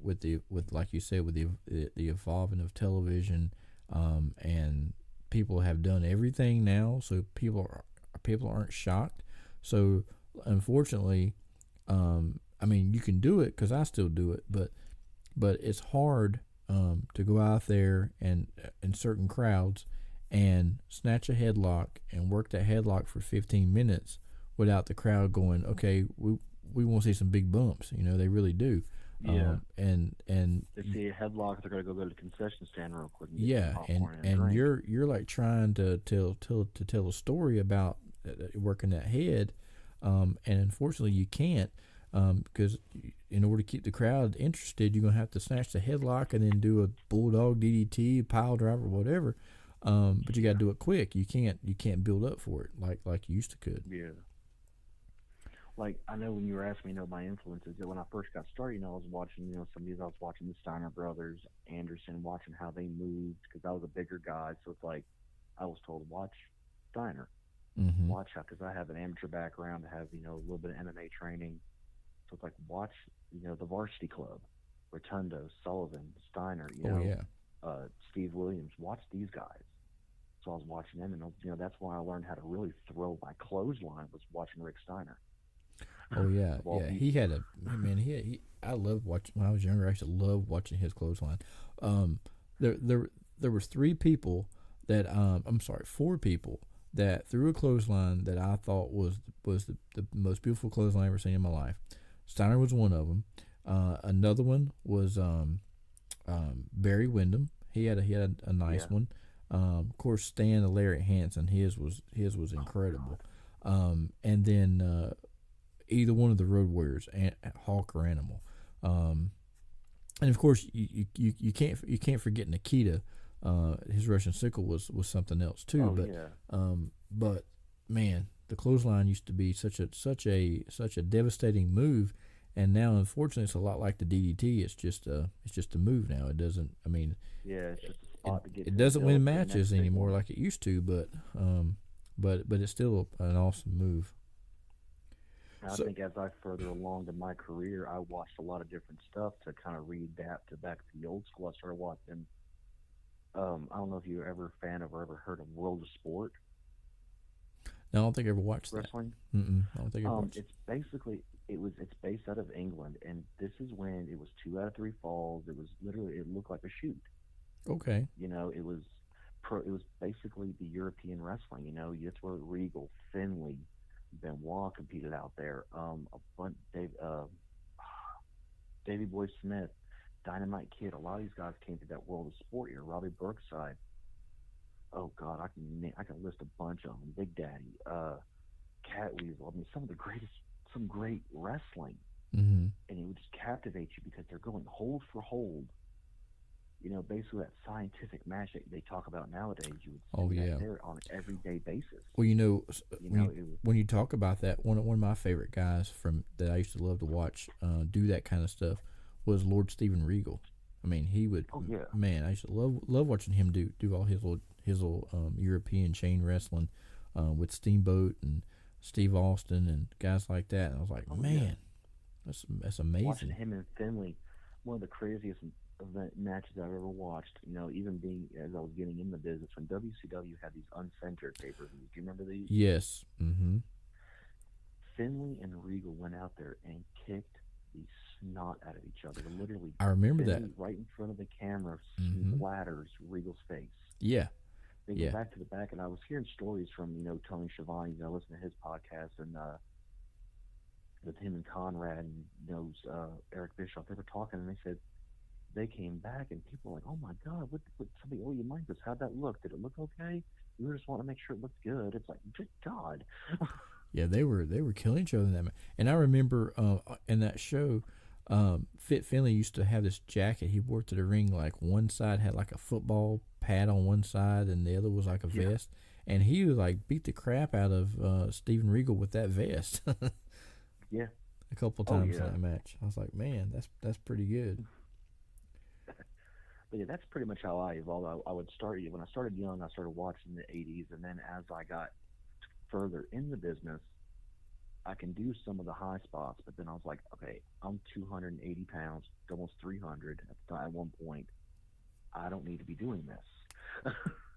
with like you said with the evolving of television, and people have done everything now, so people aren't shocked. So unfortunately, I mean, you can do it because I still do it, but it's hard to go out there and in certain crowds and snatch a headlock and work that headlock for 15 minutes without the crowd going, okay, we want to see some big bumps. They really do. yeah. And They see a headlock, they're gonna go to the concession stand real quick and get some yeah, popcorn and a and drink. you're like trying to tell a story about working that head, and unfortunately you can't, because in order to keep the crowd interested, you're gonna have to snatch the headlock and then do a bulldog DDT, pile driver, whatever. But you got to do it quick. You can't build up for it like you used to could. Yeah. Like I know when you were asking me, my influences. That when I first got started, I was watching, some of these. I was watching the Steiner brothers, Anderson, watching how they moved because I was a bigger guy. So it's like I was told watch Steiner, Mm-hmm. watch how because I have an amateur background, I have a little bit of MMA training. So it's like watch the Varsity Club, Rotundo, Sullivan, Steiner, Oh yeah. Steve Williams. Watch these guys. So I was watching them, and that's why I learned how to really throw my clothesline was watching Rick Steiner Oh yeah, of all yeah. He people. had a man. He I loved watching when I was younger. I used to love watching his clothesline. Um, there was three people that I'm sorry, four people that threw a clothesline that I thought was the most beautiful clothesline I ever seen in my life. Steiner was one of them. Another one was Barry Windham. He had a Yeah. nice one. Of course, Stan the Lariat Hansen. His was Oh incredible. God. And then either one of the Road Warriors, Hawk or Animal. Um, and of course, you can't forget Nikita. His Russian sickle was something else too. Oh But yeah. but man, the clothesline used to be such a devastating move, and now unfortunately it's a lot like the DDT. It's just a move now. It doesn't. I mean, Yeah. It's just a it spot to get it to doesn't win build for the matches next big anymore one. like it used to. But it's still an awesome move. And I So think as I further along in my career, I watched a lot of different stuff to kind of readapt to back to the old school. I started watching. I don't know if you're ever a fan of or ever heard of World of Sport no, I don't think I ever watched that. wrestling. I don't think I ever watched. It's basically it's based out of England, and this is when it was 2 out of 3 falls. It was literally it looked like a shoot. Okay. It was it was basically the European wrestling. You throw Regal, Finley, Benoit competed out there. A bunch Davey Boy Smith, Dynamite Kid. A lot of these guys came to that World of Sport here. Robbie Brookside. Oh God, I can list a bunch of them. Big Daddy, Cat Weasel. I mean, some great wrestling, Mm-hmm. and it would just captivate you because they're going hold for hold. Basically that scientific match that they talk about nowadays. You would Oh see that yeah. there on an everyday basis. Well, You when know, you it was. when you talk about that, one of my favorite guys from that I used to love to watch do that kind of stuff was Lord Steven Regal. I mean, he would, Oh yeah, man. I used to love watching him do all his little European chain wrestling with Steamboat and Steve Austin and guys like that. And I was like, oh yeah. man, that's Watching amazing. him and Finley, one of the craziest. event matches I've ever watched. You know, even being as I was getting in the business when WCW had these uncensored pay-per-views. Do you remember these? Yes. Mm-hmm. Finley and Regal went out there and kicked the snot out of each other. Literally, I remember that. Finley right in front of the camera Mm-hmm. splatters Regal's face. Yeah. They go Yeah. back to the back, and I was hearing stories from Tony Schiavone. I listened to his podcast, and with him and Conrad and Eric Bischoff, they were talking, and they said they came back, and people were like, "Oh my God, what somebody owe you money? This How'd that look? Did it look okay? We were just wanting to make sure it looked good." It's like, good God. Yeah, they were killing each other in that. And I remember in that show, Fit Finley used to have this jacket he wore to the ring. Like one side had like a football pad on one side, and the other was like a vest. And he would like beat the crap out of Steven Regal with that vest. Yeah. A couple times in that match. I was like, man, that's pretty good. But yeah, that's pretty much how I evolved. I would start when I started young. I started watching the '80s, and then as I got further in the business, I can do some of the high spots. But then I was like, okay, I'm 280 pounds, almost 300 at one point. I don't need to be doing this.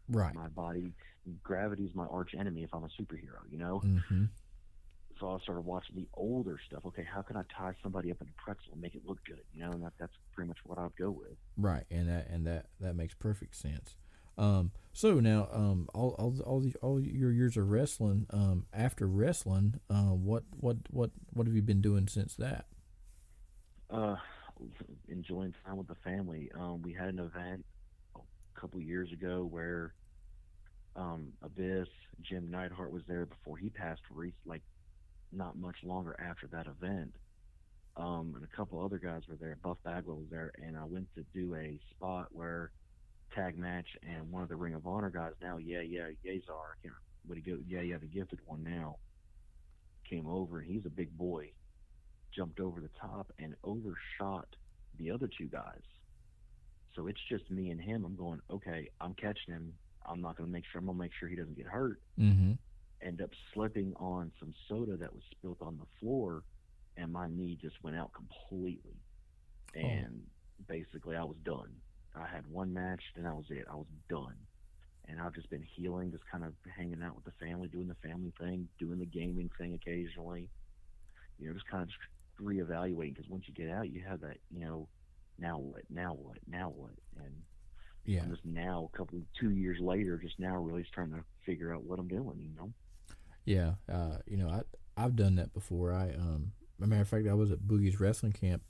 Right. My body, gravity's my arch enemy if I'm a superhero, you know? Mm-hmm. So I started watching the older stuff. Okay, how can I tie somebody up in a pretzel and make it look good? You know, and that's pretty much what I would go with. Right, and that makes perfect sense. So now, all your years of wrestling, after wrestling, what have you been doing since that? Uh, Enjoying time with the family. We had an event a couple years ago where Abyss, Jim Neidhart was there before he passed, like not much longer after that event. And a couple other guys were there. Buff Bagwell was there, and I went to do a spot where tag match, and one of the Ring of Honor guys now, Yazar, I can't what he go, the gifted one now, came over, and he's a big boy, jumped over the top and overshot the other two guys. So it's just me and him. I'm going, okay, I'm catching him. I'm gonna make sure he doesn't get hurt. Mm-hmm. End up slipping on some soda that was spilled on the floor, and my knee just went out completely. And basically, I was done. I had one match, then that was it. I was done. And I've just been healing, just kind of hanging out with the family, doing the family thing, doing the gaming thing occasionally. Just kind of reevaluating, because once you get out, you have that, now what, and Yeah. I'm just now, 2 years later, just now really trying to figure out what I'm doing. Yeah. I've done that before. As a matter of fact, I was at Boogie's wrestling camp,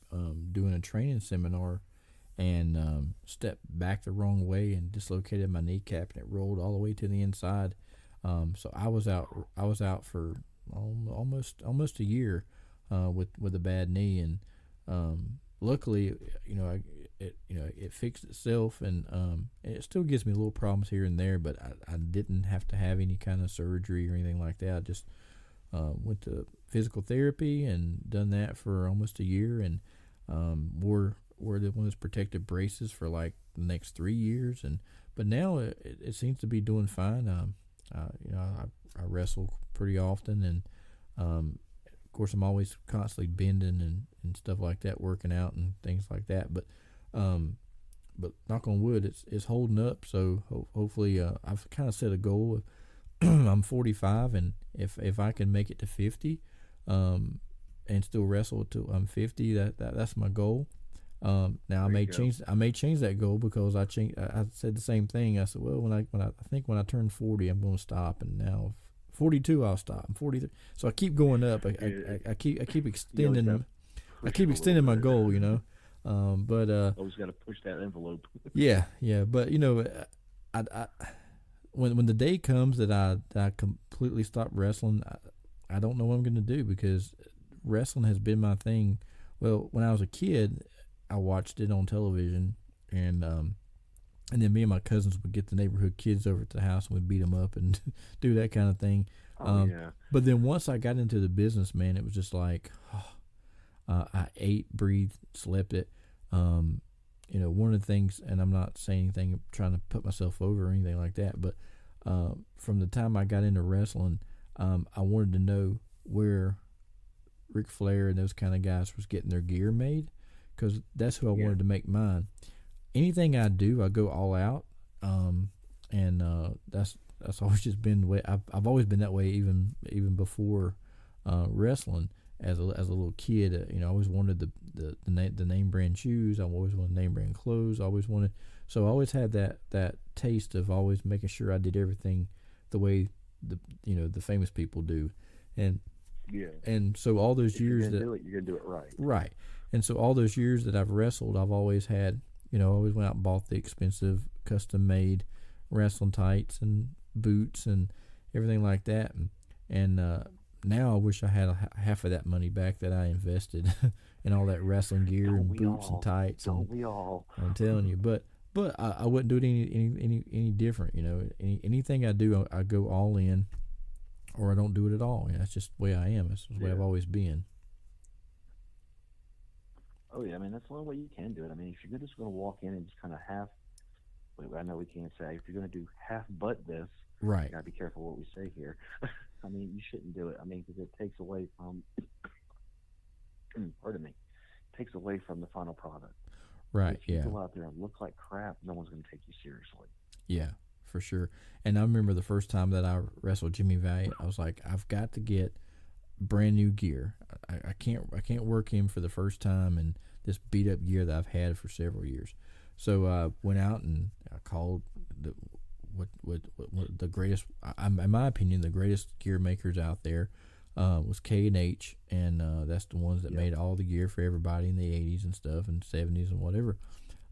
doing a training seminar, and stepped back the wrong way and dislocated my kneecap, and it rolled all the way to the inside. So I was out. For almost a year, with a bad knee, and luckily, it fixed itself, and it still gives me little problems here and there, but I didn't have to have any kind of surgery or anything like that. I just went to physical therapy and done that for almost a year, and wore one of those protective braces for like the next 3 years, but now it seems to be doing fine. I wrestle pretty often, and of course I'm always constantly bending and stuff like that, working out and things like that. But knock on wood, it's holding up. So hopefully, I've kind of set a goal. I'm 45, and if I can make it to 50, and still wrestle till I'm 50, that's my goal. Now I may change that goal, because I said the same thing. I said, well, when I turn 40, I'm going to stop, and now 42, I'll stop. I'm 43, so I keep going up. I keep extending. I keep extending my goal, but always got to push that envelope. yeah. But I when the day comes that I completely stop wrestling, I don't know what I'm going to do, because wrestling has been my thing. Well, when I was a kid, I watched it on television, and then me and my cousins would get the neighborhood kids over at the house, and we'd beat them up and do that kind of thing. But then once I got into the business, man, it was just like, I ate, breathed, slept it. One of the things, and I'm not saying anything, trying to put myself over or anything like that, but from the time I got into wrestling, I wanted to know where Ric Flair and those kind of guys was getting their gear made, because that's who I wanted to make mine. anything I do, I go all out. And that's always just been the way I've always been that way, even before wrestling. As a little kid, I always wanted the name brand shoes. I always wanted name brand clothes. I always wanted, so I always had that taste of always making sure I did everything the way the famous people do, and Yeah. and so all those If you're years gonna that do it, you're gonna do it right. right, and so all those years that I've wrestled, I've always had, I always went out and bought the expensive custom made wrestling tights and boots and everything like that, and now I wish I had half of that money back that I invested in all that wrestling gear Don't and we boots and all? tights, Don't and we all? I'm telling you, but I wouldn't do it any different. Anything I do, I go all in, or I don't do it at all. That's just the way I am. That's the way Yeah. I've always been. Oh yeah, I mean that's the only way you can do it. I mean, if you're just gonna walk in and just kind of half, wait, I know we can't say if you're gonna do half butt this, you Right, gotta be careful what we say here. I mean, you shouldn't do it. I mean, because it takes away from, pardon me, takes away from the final product. right, If you yeah, go out there and look like crap, no one's gonna take you seriously. yeah, for sure. And I remember the first time that I wrestled Jimmy Valiant, I was like, I've got to get brand new gear. I can't work him for the first time in this beat up gear that I've had for several years. So I went out and I called the what the greatest, in my opinion, the greatest gear makers out there was K&H, and that's the ones that Yep. made all the gear for everybody in the 80s and stuff and 70s and whatever.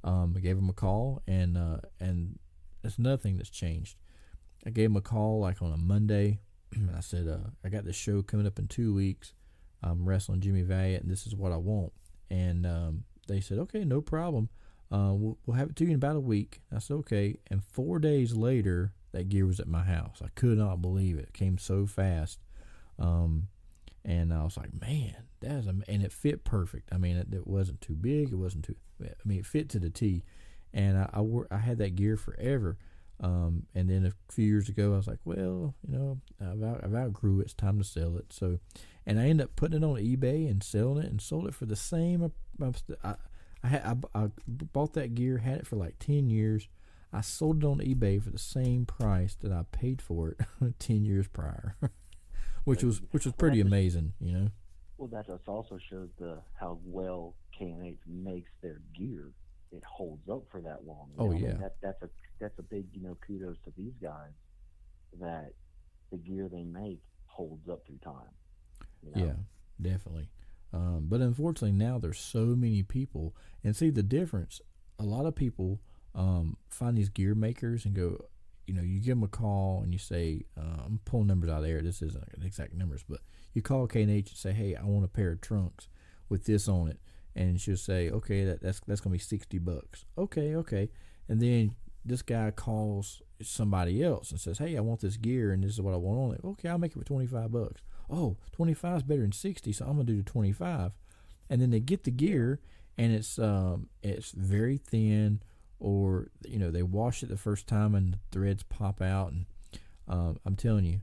I gave them a call, and it's nothing that's changed. I gave them a call like on a Monday, and I said, I got this show coming up in 2 weeks. I'm wrestling Jimmy Valiant, and this is what I want. And they said, okay, no problem. We'll have it to you in about a week. I said, okay. And 4 days later, that gear was at my house. I could not believe it. It came so fast. And I was like, man, and it fit perfect. I mean, it wasn't too big. It wasn't too, I mean, it fit to the T. And I had that gear forever. And then a few years ago, I was like, well, I've outgrew it. It's time to sell it. So, and I ended up putting it on eBay and selling it, and sold it for the same. I bought that gear, had it for like 10 years. I sold it on eBay for the same price that I paid for it 10 years prior, which was Well, pretty amazing, well, that just also shows how well K&H makes their gear. It holds up for that long. Oh I mean, yeah, that's a big kudos to these guys that the gear they make holds up through time. yeah, definitely. But unfortunately now there's so many people, and see the difference. A lot of people find these gear makers and go, you give them a call and you say, I'm pulling numbers out of there. This isn't exact numbers, but you call K&H and say, hey, I want a pair of trunks with this on it. And she'll say, okay, that's going to be $60. Okay. And then this guy calls somebody else and says, hey, I want this gear and this is what I want on it. Okay, I'll make it for $25. Oh, 25 is better than 60, so I'm going to do the 25. And then they get the gear, and it's very thin, or they wash it the first time and the threads pop out. And I'm telling you,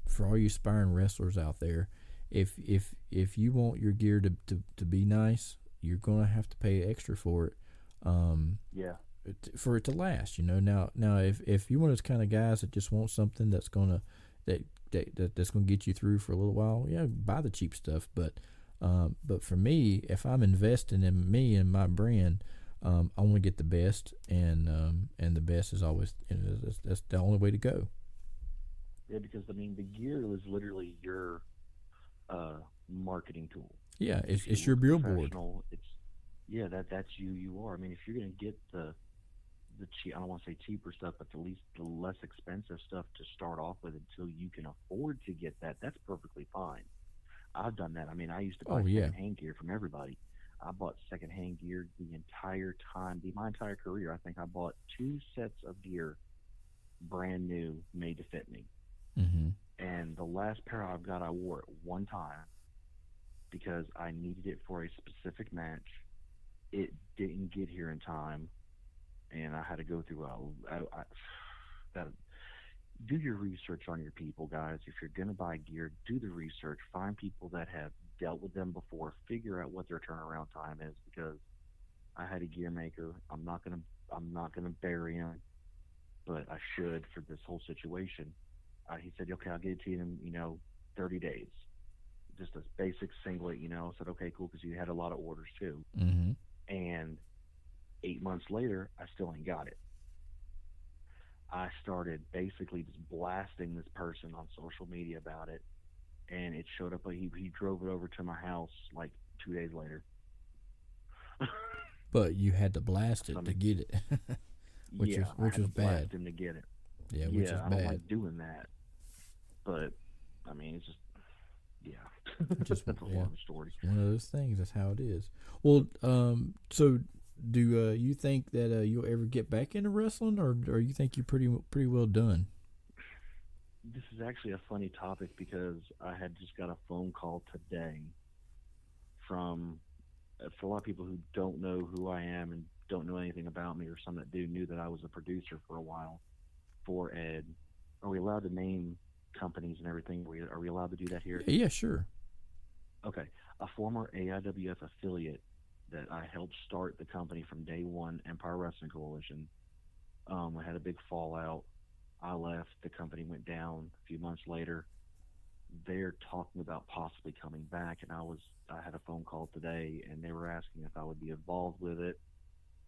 for all you aspiring wrestlers out there, if you want your gear to be nice, you're gonna have to pay extra for it. Yeah. For it to last, Now if you're one of those kind of guys that just want something that's gonna that's gonna get you through for a little while, yeah, buy the cheap stuff. But for me, if I'm investing in me and my brand, I want to get the best, and the best is always, that's the only way to go. Yeah, because I mean, the gear is literally your marketing tool. Yeah, If you it's your look billboard. professional, that's you. You are. I mean, if you're gonna get the cheap, I don't want to say cheaper stuff, but at least the less expensive stuff to start off with until you can afford to get that, that's perfectly fine. I've done that. I mean, I used to Oh buy yeah. secondhand gear from everybody. I bought secondhand gear the entire time, my entire career. I think I bought 2 sets of gear, brand new, made to fit me. Mm-hmm. And the last pair I've got, I wore it one time because I needed it for a specific match. It didn't get here in time, and I had to go through that. Do your research on your people, guys. If you're gonna buy gear, do the research. Find people that have dealt with them before. Figure out what their turnaround time is, because I had a gear maker. I'm not gonna bury him, but I should for this whole situation. He said, okay, I'll get it to you in 30 days. Just a basic singlet. I said, okay, cool, because you had a lot of orders too. Mm-hmm. And 8 months later, I still ain't got it. I started basically just blasting this person on social media about it, and it showed up. He drove it over to my house like 2 days later. But you had to blast So, I it to mean, get it, yeah, I which had is to bad. blast him to get it. Yeah, which is Yeah, I don't bad. like doing that, but I mean, it's just yeah, Just that's a yeah, horrible story. it's one of those things. That's how it is. Well, so do you think that you'll ever get back into wrestling, or you think you're pretty well done? This is actually a funny topic because I had just got a phone call today from for a lot of people who don't know who I am and don't know anything about me, or some that do knew that I was a producer for a while for Ed. Are we allowed to name companies and everything? Are we allowed to do that here? Yeah, yeah, sure. Okay. A former AIWF affiliate that I helped start the company from day one, Empire Wrestling Coalition. We had a big fallout. I left. The company went down a few months later. They're talking about possibly coming back, and I had a phone call today, and they were asking if I would be involved with it.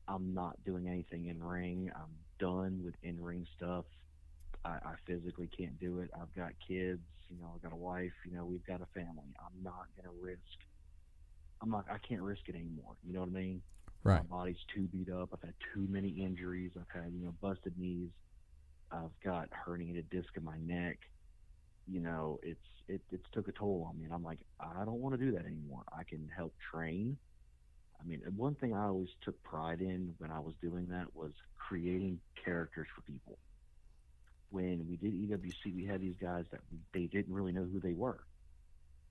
I'm not doing anything in ring. I'm done with in ring stuff. I physically can't do it. I've got kids. I've got a wife. We've got a family. I'm not gonna risk. I can't risk it anymore. You know what I mean? My Right. body's too beat up. I've had too many injuries. I've had busted knees. I've got herniated disc in my neck. It's took a toll on me, and I'm like, I don't want to do that anymore. I can help train. I mean, one thing I always took pride in when I was doing that was creating characters for people. When we did EWC, we had these guys that they didn't really know who they were.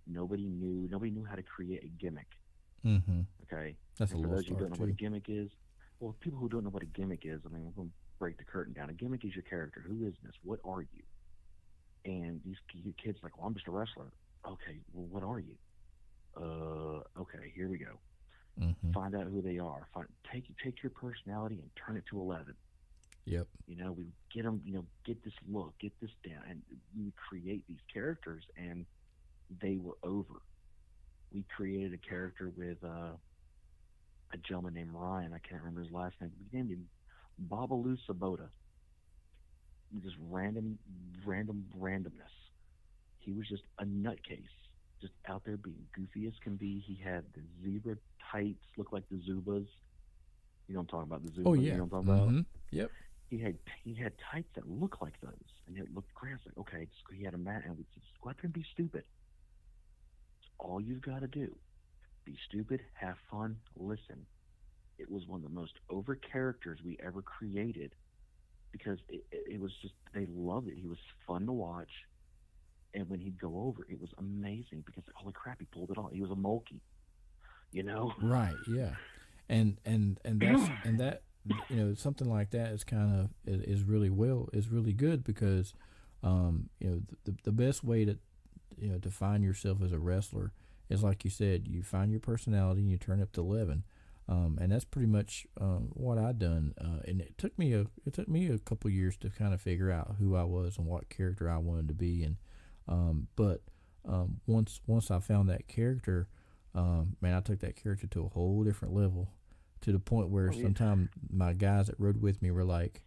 Nobody knew how to create a gimmick. Mm-hmm. Okay, That's a and for little those of you who start don't know what a too. gimmick is, well, people who don't know what a gimmick is, I mean, we're going to break the curtain down. A gimmick is your character. Who is this? What are you? And these kids like, well, I'm just a wrestler. Okay, well, what are you? Okay, here we go. Mm-hmm. Find out who they are. Take your personality and turn it to 11. Yep. We get them. Get this look, get this down, and we would create these characters, and they were over. We created a character with a gentleman named Ryan. I can't remember his last name. We named him Babalu Sabota. Just randomness. He was just a nutcase, just out there being goofy as can be. He had the zebra tights, look like the Zubas. You know what I'm talking about, the Oh Zubas. You yeah. know what I'm talking about? Mm-hmm. Yep. He had tights that looked like those, and it looked great. I was like, okay, he had a mat, and we just go out there and be stupid. It's all you've got to do. Be stupid, have fun, listen. It was one of the most over characters we ever created because it was just, they loved it. He was fun to watch. And when he'd go over, it was amazing because holy crap, he pulled it off. He was a mulkey, you know? Right. Yeah. And that something like that is kind of is really good because the best way to define yourself as a wrestler is like you said, you find your personality and you turn up to 11. And that's pretty much what I done. And it took me a couple years to kind of figure out who I was and what character I wanted to be. And but once I found that character, man, I took that character to a whole different level, to the point where Oh, yeah. sometimes my guys that rode with me were like,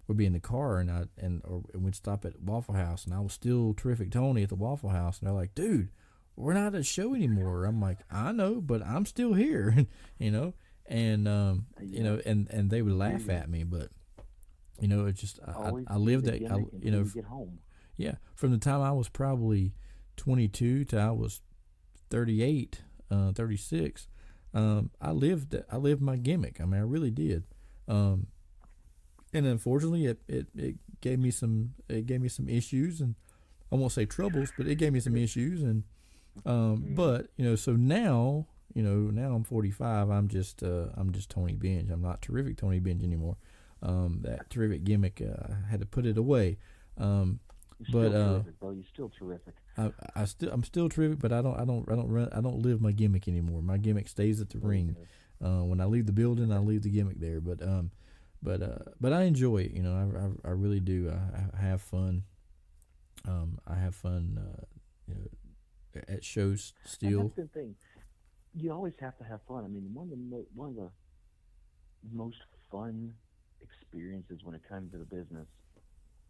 we'd be in the car and we'd stop at Waffle House, and I was still Terrific Tony at the Waffle House, and they're like, dude, we're not at a show anymore. I'm like, I know, but I'm still here, you know, and Yeah. and they would Here laugh you at me, but it's just always I be lived the that gimmick until you get home. yeah, from the time I was probably 22 to I was 38, 36. I lived my gimmick. I mean, I really did. Um, and unfortunately, it gave me some issues, and I won't say troubles, but it gave me some issues, and Mm. but so now I'm 45. I'm just Tony Binge. I'm not Terrific Tony Binge anymore. That terrific gimmick, I had to put it away. Um, You're but still terrific, bro. You're still terrific. I'm still terrific, but I don't live my gimmick anymore. My gimmick stays at the There you ring. go. When I leave the building, I leave the gimmick there. But I enjoy it. I really do. I have fun. I have fun. At shows And that's still. the thing. You always have to have fun. I mean, one of the most fun experiences when it comes to the business,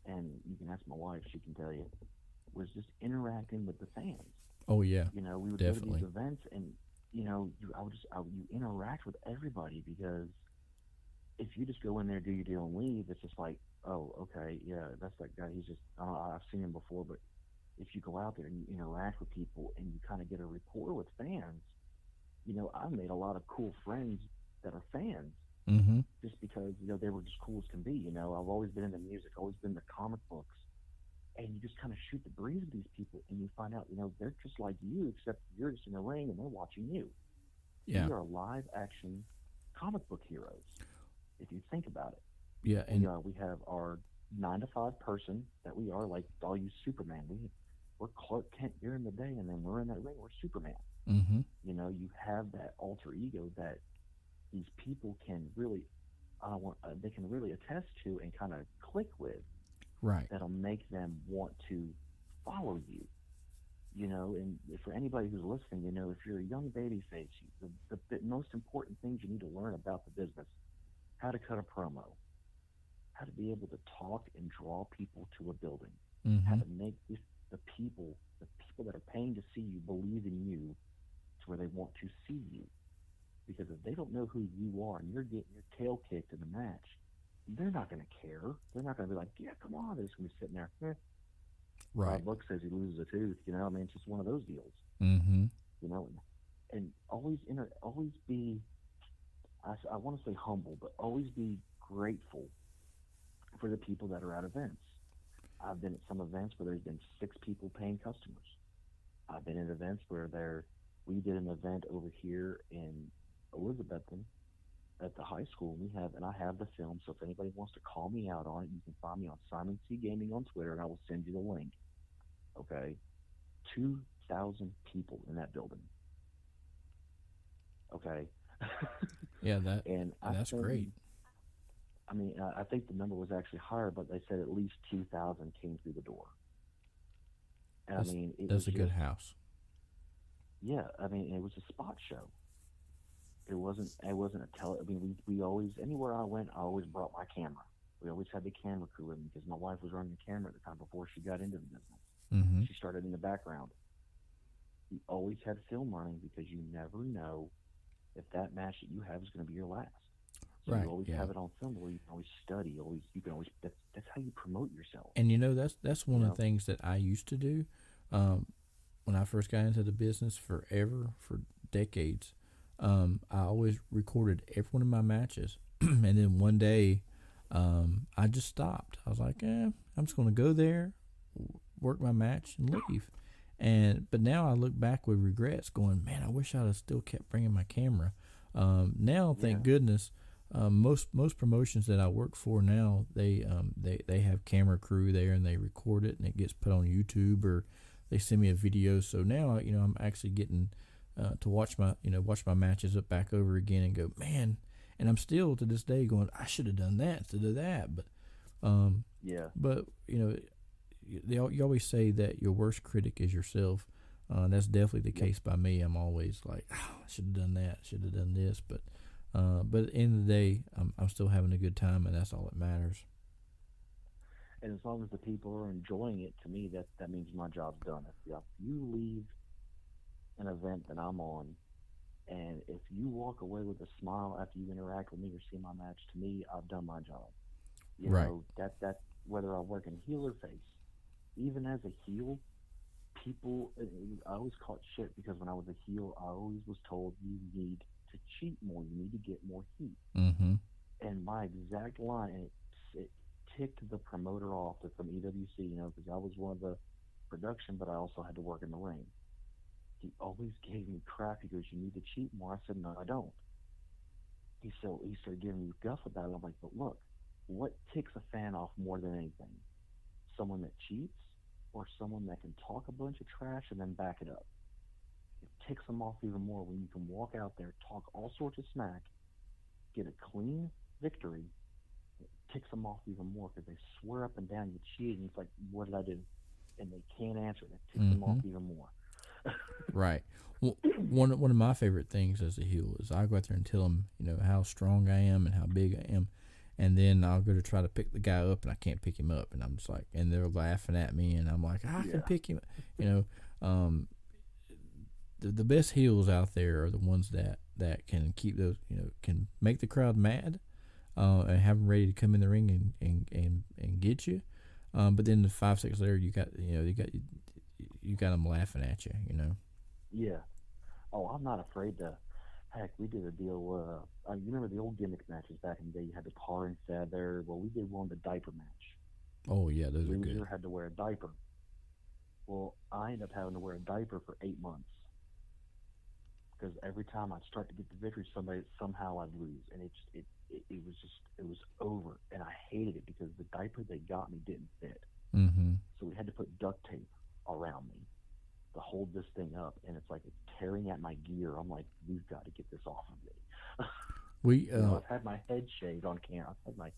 and you can ask my wife; she can tell you, was just interacting with the fans. Oh yeah, We would go to these definitely. events, and you interact with everybody because if you just go in there, do your deal, and leave, it's just like, oh, okay, yeah, that's that guy. He's just, I don't know, I've seen him before, but if you go out there and you interact with people and you kind of get a rapport with fans, I've made a lot of cool friends that are fans Mm-hmm. just because they were just cool as can be. I've always been into music, always been into comic books, and you just kind of shoot the breeze with these people, and you find out they're just like you, except you're just in the ring and they're watching you. Yeah, We are live action comic book heroes if you think about it. yeah, We and are. We have our 9 to 5 person that we are, like all you Superman. We're Clark Kent during the day, and then we're in that ring. We're Superman. mm-hmm. You have that alter ego that these people can really, they can really attest to and kind of click with. Right. That'll make them want to follow you. And for anybody who's listening, if you're a young baby face, the most important things you need to learn about the business: how to cut a promo, how to be able to talk and draw people to a building, how Mm-hmm. to make the people that are paying to see you, believe in you to where they want to see you. Because if they don't know who you are and you're getting your tail kicked in the match, they're not going to care. They're not going to be like, yeah, come on. They're just going to be sitting there. Right. $5 says he loses a tooth. I mean, it's just one of those deals. Mm-hmm. And always be. I want to say humble, but always be grateful for the people that are at events. I've been at some events where there's been 6 people paying customers. I've been at events where we did an event over here in Elizabethton at the high school. And I have the film. So if anybody wants to call me out on it, you can find me on Simon C Gaming on Twitter, and I will send you the link. Okay, 2,000 people in that building. Okay, Yeah, that and that's great. I think the number was actually higher, but they said at least 2,000 came through the door. And That's it was that's a good just, house. yeah. It was a spot show. It wasn't a tele. We always, anywhere I went, I always brought my camera. We always had the camera crew with me because my wife was running the camera at the time before she got into the business. Mm-hmm. She started in the background. We always had film running because you never know if that match that you have is going to be your last. So you Right. always Yeah. have it on film where you can always study. Always you can always that's how you promote yourself. And that's You one of know. the things that I used to do um, when I first got into the business forever for decades. I always recorded every one of my matches, and then one day I just stopped. I was like, I'm just going to go there, work my match, and leave. But now I look back with regrets, going, man, I wish I'd have still kept bringing my camera. Now, thank Yeah. goodness, most promotions that I work for now, they have camera crew there and they record it and it gets put on YouTube or they send me a video. So now I'm actually getting to watch my matches up back over again and go, man. And I'm still to this day going, I should have done that instead of that. Um, Yeah. but you always say that your worst critic is yourself. That's definitely the Yep. case by me. I'm always like, oh, I should have done that, should have done this, but at the end of the day, I'm still having a good time, and that's all that matters. And as long as the people are enjoying it, to me that means my job's done. If you leave an event that I'm on, and if you walk away with a smile after you interact with me or see my match, to me, I've done my job. Right. That whether I work in heel or face, even as a heel, people, I always caught shit because when I was a heel, I always was told you need to cheat more, you need to get more heat. Mm-hmm. And my exact line, and it ticked the promoter off from EWC, because I was one of the production, but I also had to work in the ring. He always gave me crap. He goes, "You need to cheat more." I said, "No, I don't." He started giving me guff about it. I'm like, "But look, what ticks a fan off more than anything? Someone that cheats, or someone that can talk a bunch of trash and then back it up? If ticks them off even more when you can walk out there, talk all sorts of smack, get a clean victory. It ticks them off even more because they swear up and down you cheated, and it's like, what did I do? And they can't answer it. It ticks them off even more. Right. Well, one of my favorite things as a heel is I go out there and tell them, how strong I am and how big I am, and then I'll go to try to pick the guy up and I can't pick him up, and I'm just like, and they're laughing at me, and I'm like, I can pick him. The best heels out there are the ones that can keep those, can make the crowd mad, and have them ready to come in the ring and get you. But then the 5 seconds later, you got them laughing at you, Yeah. Oh, I'm not afraid to. Heck, we did a deal. You remember the old gimmick matches back in the day? You had the tar and feather. Well, we did one, the diaper match. Oh yeah, those are good. Loser had to wear a diaper. Well, I ended up having to wear a diaper for 8 months because every time I'd start to get the victory, somehow I'd lose, and it was over, and I hated it because the diaper they got me didn't fit. Mm-hmm. So we had to put duct tape around me to hold this thing up, and it's like it's tearing at my gear. I'm like, we've got to get this off of me. I've had my head shaved on camera. I've had my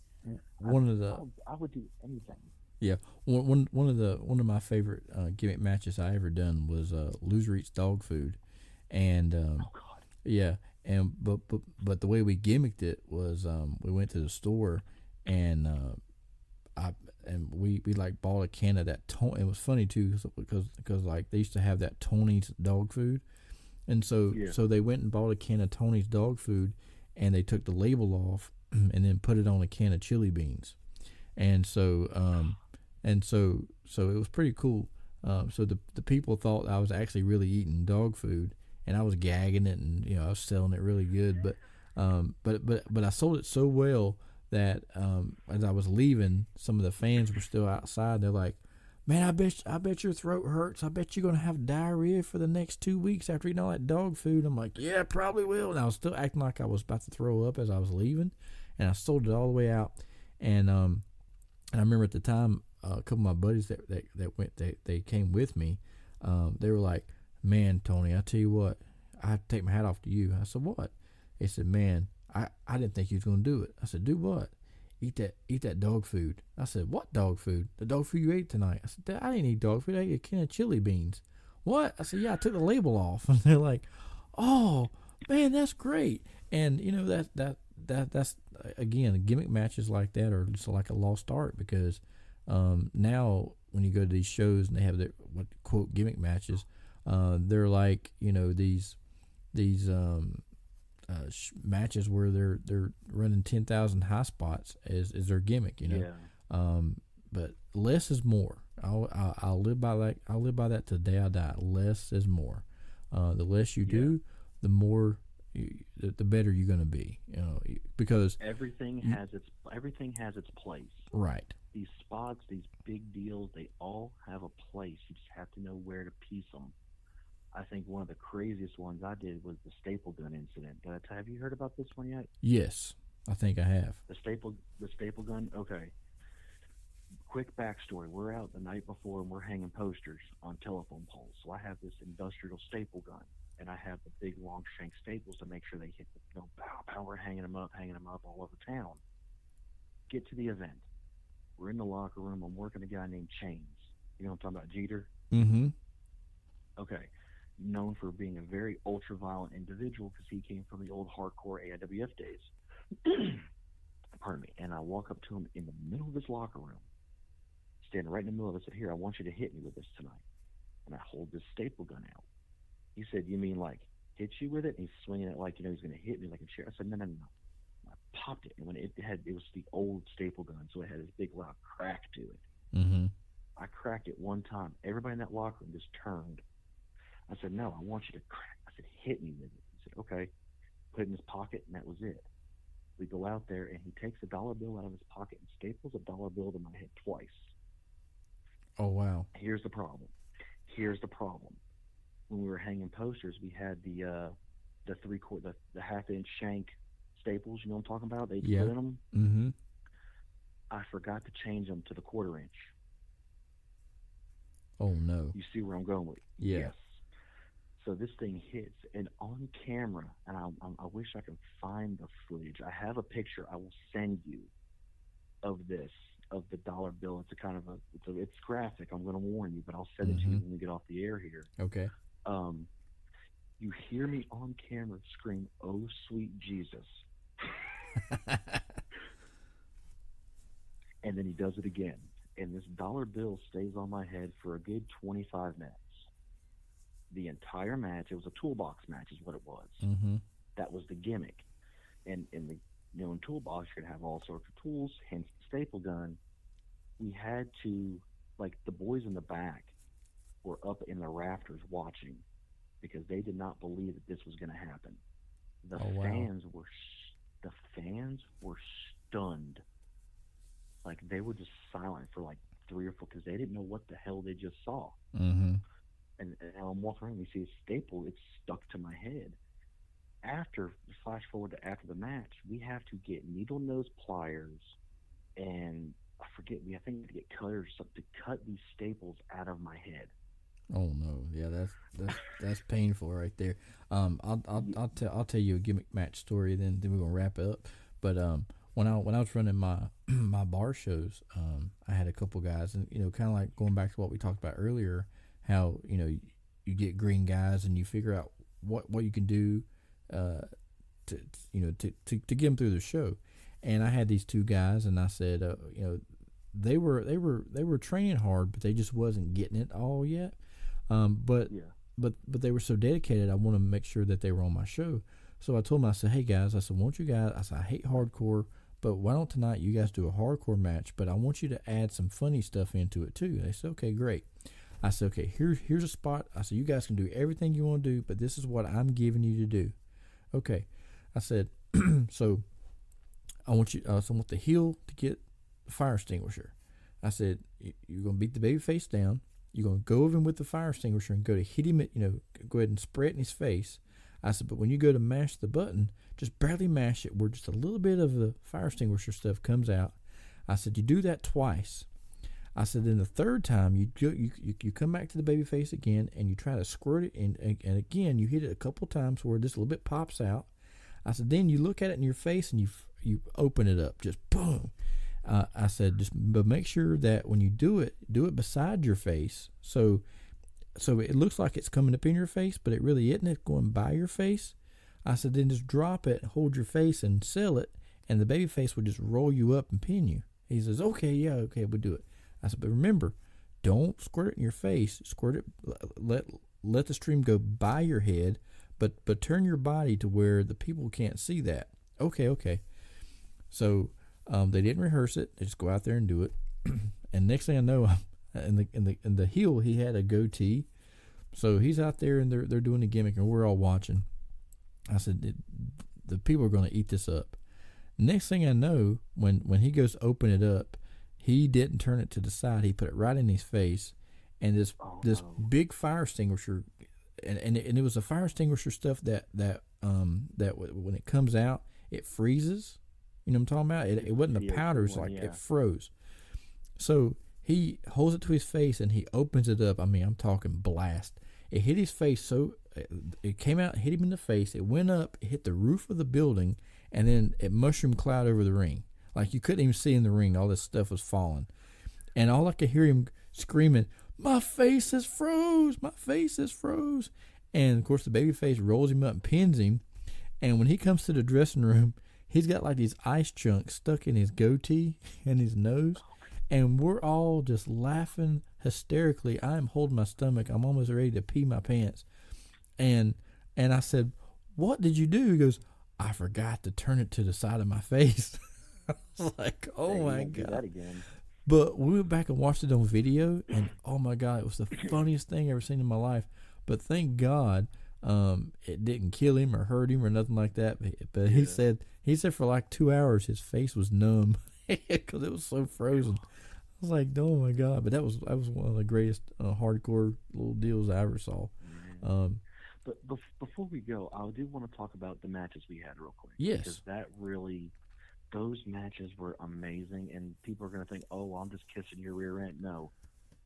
I would do anything. Yeah, one of my favorite gimmick matches I ever done was Loser Eats Dog Food, and oh God, yeah, and but the way we gimmicked it was we went to the store, and we like bought a can of that Tony. It was funny too because like they used to have that Tony's dog food, and so they went and bought a can of Tony's dog food, and they took the label off and then put it on a can of chili beans, and so it was pretty cool. So the people thought I was actually really eating dog food, and I was gagging it, and I was selling it really good, but I sold it so well that as I was leaving, some of the fans were still outside. They're like, "Man, I bet your throat hurts. I bet you're gonna have diarrhea for the next 2 weeks after eating all that dog food." I'm like, "Yeah, probably will." And I was still acting like I was about to throw up as I was leaving, and I sold it all the way out. And I remember at the time, a couple of my buddies that came with me. They were like, "Man, Tony, I tell you what, I have to take my hat off to you." I said, "What?" They said, "Man, I didn't think you was gonna do it." I said, "Do what?" Eat that dog food." I said, "What dog food?" "The dog food you ate tonight." I said, "I didn't eat dog food. I ate a can of chili beans." "What?" I said, "Yeah, I took the label off." And they're like, "Oh man, that's great." And that's again, gimmick matches like that are just like a lost art because now when you go to these shows and they have their what quote gimmick matches, they're like these matches where they're running 10,000 high spots as their gimmick, but less is more. I'll live by that. I'll live by that till the day I die. Less is more. The less you do, the more, the better you're gonna be. Because everything has its place. Right. These spots, these big deals, they all have a place. You just have to know where to piece them. I think one of the craziest ones I did was the staple gun incident. Have you heard about this one yet? Yes, I think I have. The staple gun. Okay. Quick backstory. We're out the night before and we're hanging posters on telephone poles. So I have this industrial staple gun, and I have the big long shank staples to make sure they hit the pow pow. We're hanging them up all over town. Get to the event. We're in the locker room. I'm working a guy named Chains. You know what I'm talking about, Jeter? Mm-hmm. Okay. Known for being a very ultra-violent individual because he came from the old hardcore AIWF days. Pardon me. And I walk up to him in the middle of his locker room, standing right in the middle of it. I said, "Here, I want you to hit me with this tonight." And I hold this staple gun out. He said, "You mean like hit you with it?" And he's swinging it like, he's going to hit me like a chair. I said, No. I popped it. And when it was the old staple gun, so it had this big loud crack to it. Mm-hmm. I cracked it one time. Everybody in that locker room just turned. I said, "No, I want you to crack." I said, "Hit me with it." He said, "Okay." Put it in his pocket, and that was it. We go out there, and he takes a dollar bill out of his pocket and staples a dollar bill to my head twice. Oh, wow. Here's the problem. When we were hanging posters, we had the half-inch shank staples. You know what I'm talking about? They split them. Mm-hmm. I forgot to change them to the 1/4 inch. Oh, no. You see where I'm going with it? Yeah. Yes. So this thing hits, and on camera, and I wish I could find the footage. I have a picture I will send you of this, of the dollar bill. It's a kind of it's graphic. I'm going to warn you, but I'll send it to you Mm-hmm. when we get off the air here. Okay. Um, you hear me on camera scream, "Oh sweet Jesus," and then he does it again, and this dollar bill stays on my head for a good 25 minutes. The entire match. It was a toolbox match, is what it was. Mm-hmm. That was the gimmick. And in the in toolbox, you could have all sorts of tools, hence the staple gun. We had to, like, the boys in the back were up in the rafters watching because they did not believe that this was going to happen. The Oh wow. fans were the fans were stunned. Like, they were just silent for like 3 or 4 because they didn't know what the hell they just saw. Mm-hmm. And I'm walking around, and we see a staple. It's stuck to my head. After, flash forward to after the match, we have to get needle nose pliers, and I forget, I think we have to get cutters to cut these staples out of my head. Oh no, yeah, that's painful right there. I'll tell you a gimmick match story. Then we're gonna wrap it up. But when I was running my my bar shows, I had a couple guys, and kind of like going back to what we talked about earlier, how you get green guys and you figure out what you can do, to to get them through the show. And I had these two guys, and I said, they were training hard, but they just wasn't getting it all yet. But Yeah. but they were so dedicated. I want to make sure that they were on my show. So I told them, I said, hey guys, I said, won't you guys? I said, I hate hardcore, but why don't tonight you guys do a hardcore match? But I want you to add some funny stuff into it too. They said, okay, great. I said, okay, here's a spot. I said, you guys can do everything you want to do, but this is what I'm giving you to do. Okay. I said, so I want you. So I want the heel to get the fire extinguisher. I said, you're gonna beat the baby face down. You're gonna go over him with the fire extinguisher and go to hit him. Go ahead and spray it in his face. I said, but when you go to mash the button, just barely mash it where just a little bit of the fire extinguisher stuff comes out. I said, you do that twice. I said, then the third time you come back to the baby face again and you try to squirt it in, and again you hit it a couple times where just a little bit pops out. I said, then you look at it in your face and you open it up, just boom. I said, but make sure that when you do it beside your face, so it looks like it's coming up in your face, but it really isn't. It's going by your face. I said, then just drop it, hold your face, and sell it, and the baby face will just roll you up and pin you. He says, okay, yeah, okay, we'll do it. I said, but remember, don't squirt it in your face. Squirt it, let the stream go by your head, but turn your body to where the people can't see that. Okay. So they didn't rehearse it. They just go out there and do it. And next thing I know, in the heel, he had a goatee. So he's out there and they're doing the gimmick, and we're all watching. I said, the people are going to eat this up. Next thing I know, when he goes to open it up, he didn't turn it to the side. He put it right in his face, and this big fire extinguisher, and it was a fire extinguisher stuff that when it comes out, it freezes. You know what I'm talking about? It wasn't a powder. It's like it froze. So he holds it to his face and he opens it up. I mean, I'm talking blast. It hit his face, so it came out, hit him in the face. It went up, it hit the roof of the building, and then it mushroom cloud over the ring. Like, you couldn't even see in the ring. All this stuff was falling. And all I could hear him screaming, my face is froze. My face is froze. And, of course, the baby face rolls him up and pins him. And when he comes to the dressing room, he's got like these ice chunks stuck in his goatee and his nose. And we're all just laughing hysterically. I'm holding my stomach. I'm almost ready to pee my pants. And I said, what did you do? He goes, I forgot to turn it to the side of my face. I was like, oh my God. Do that again. But we went back and watched it on video, and oh my God, it was the funniest thing I've ever seen in my life. But thank God it didn't kill him or hurt him or nothing like that. But he said for like 2 hours his face was numb because it was so frozen. I was like, oh my God. But that was one of the greatest hardcore little deals I ever saw. But before we go, I do want to talk about the matches we had real quick. Yes. Because those matches were amazing, and people are going to think, oh, well, I'm just kissing your rear end. No,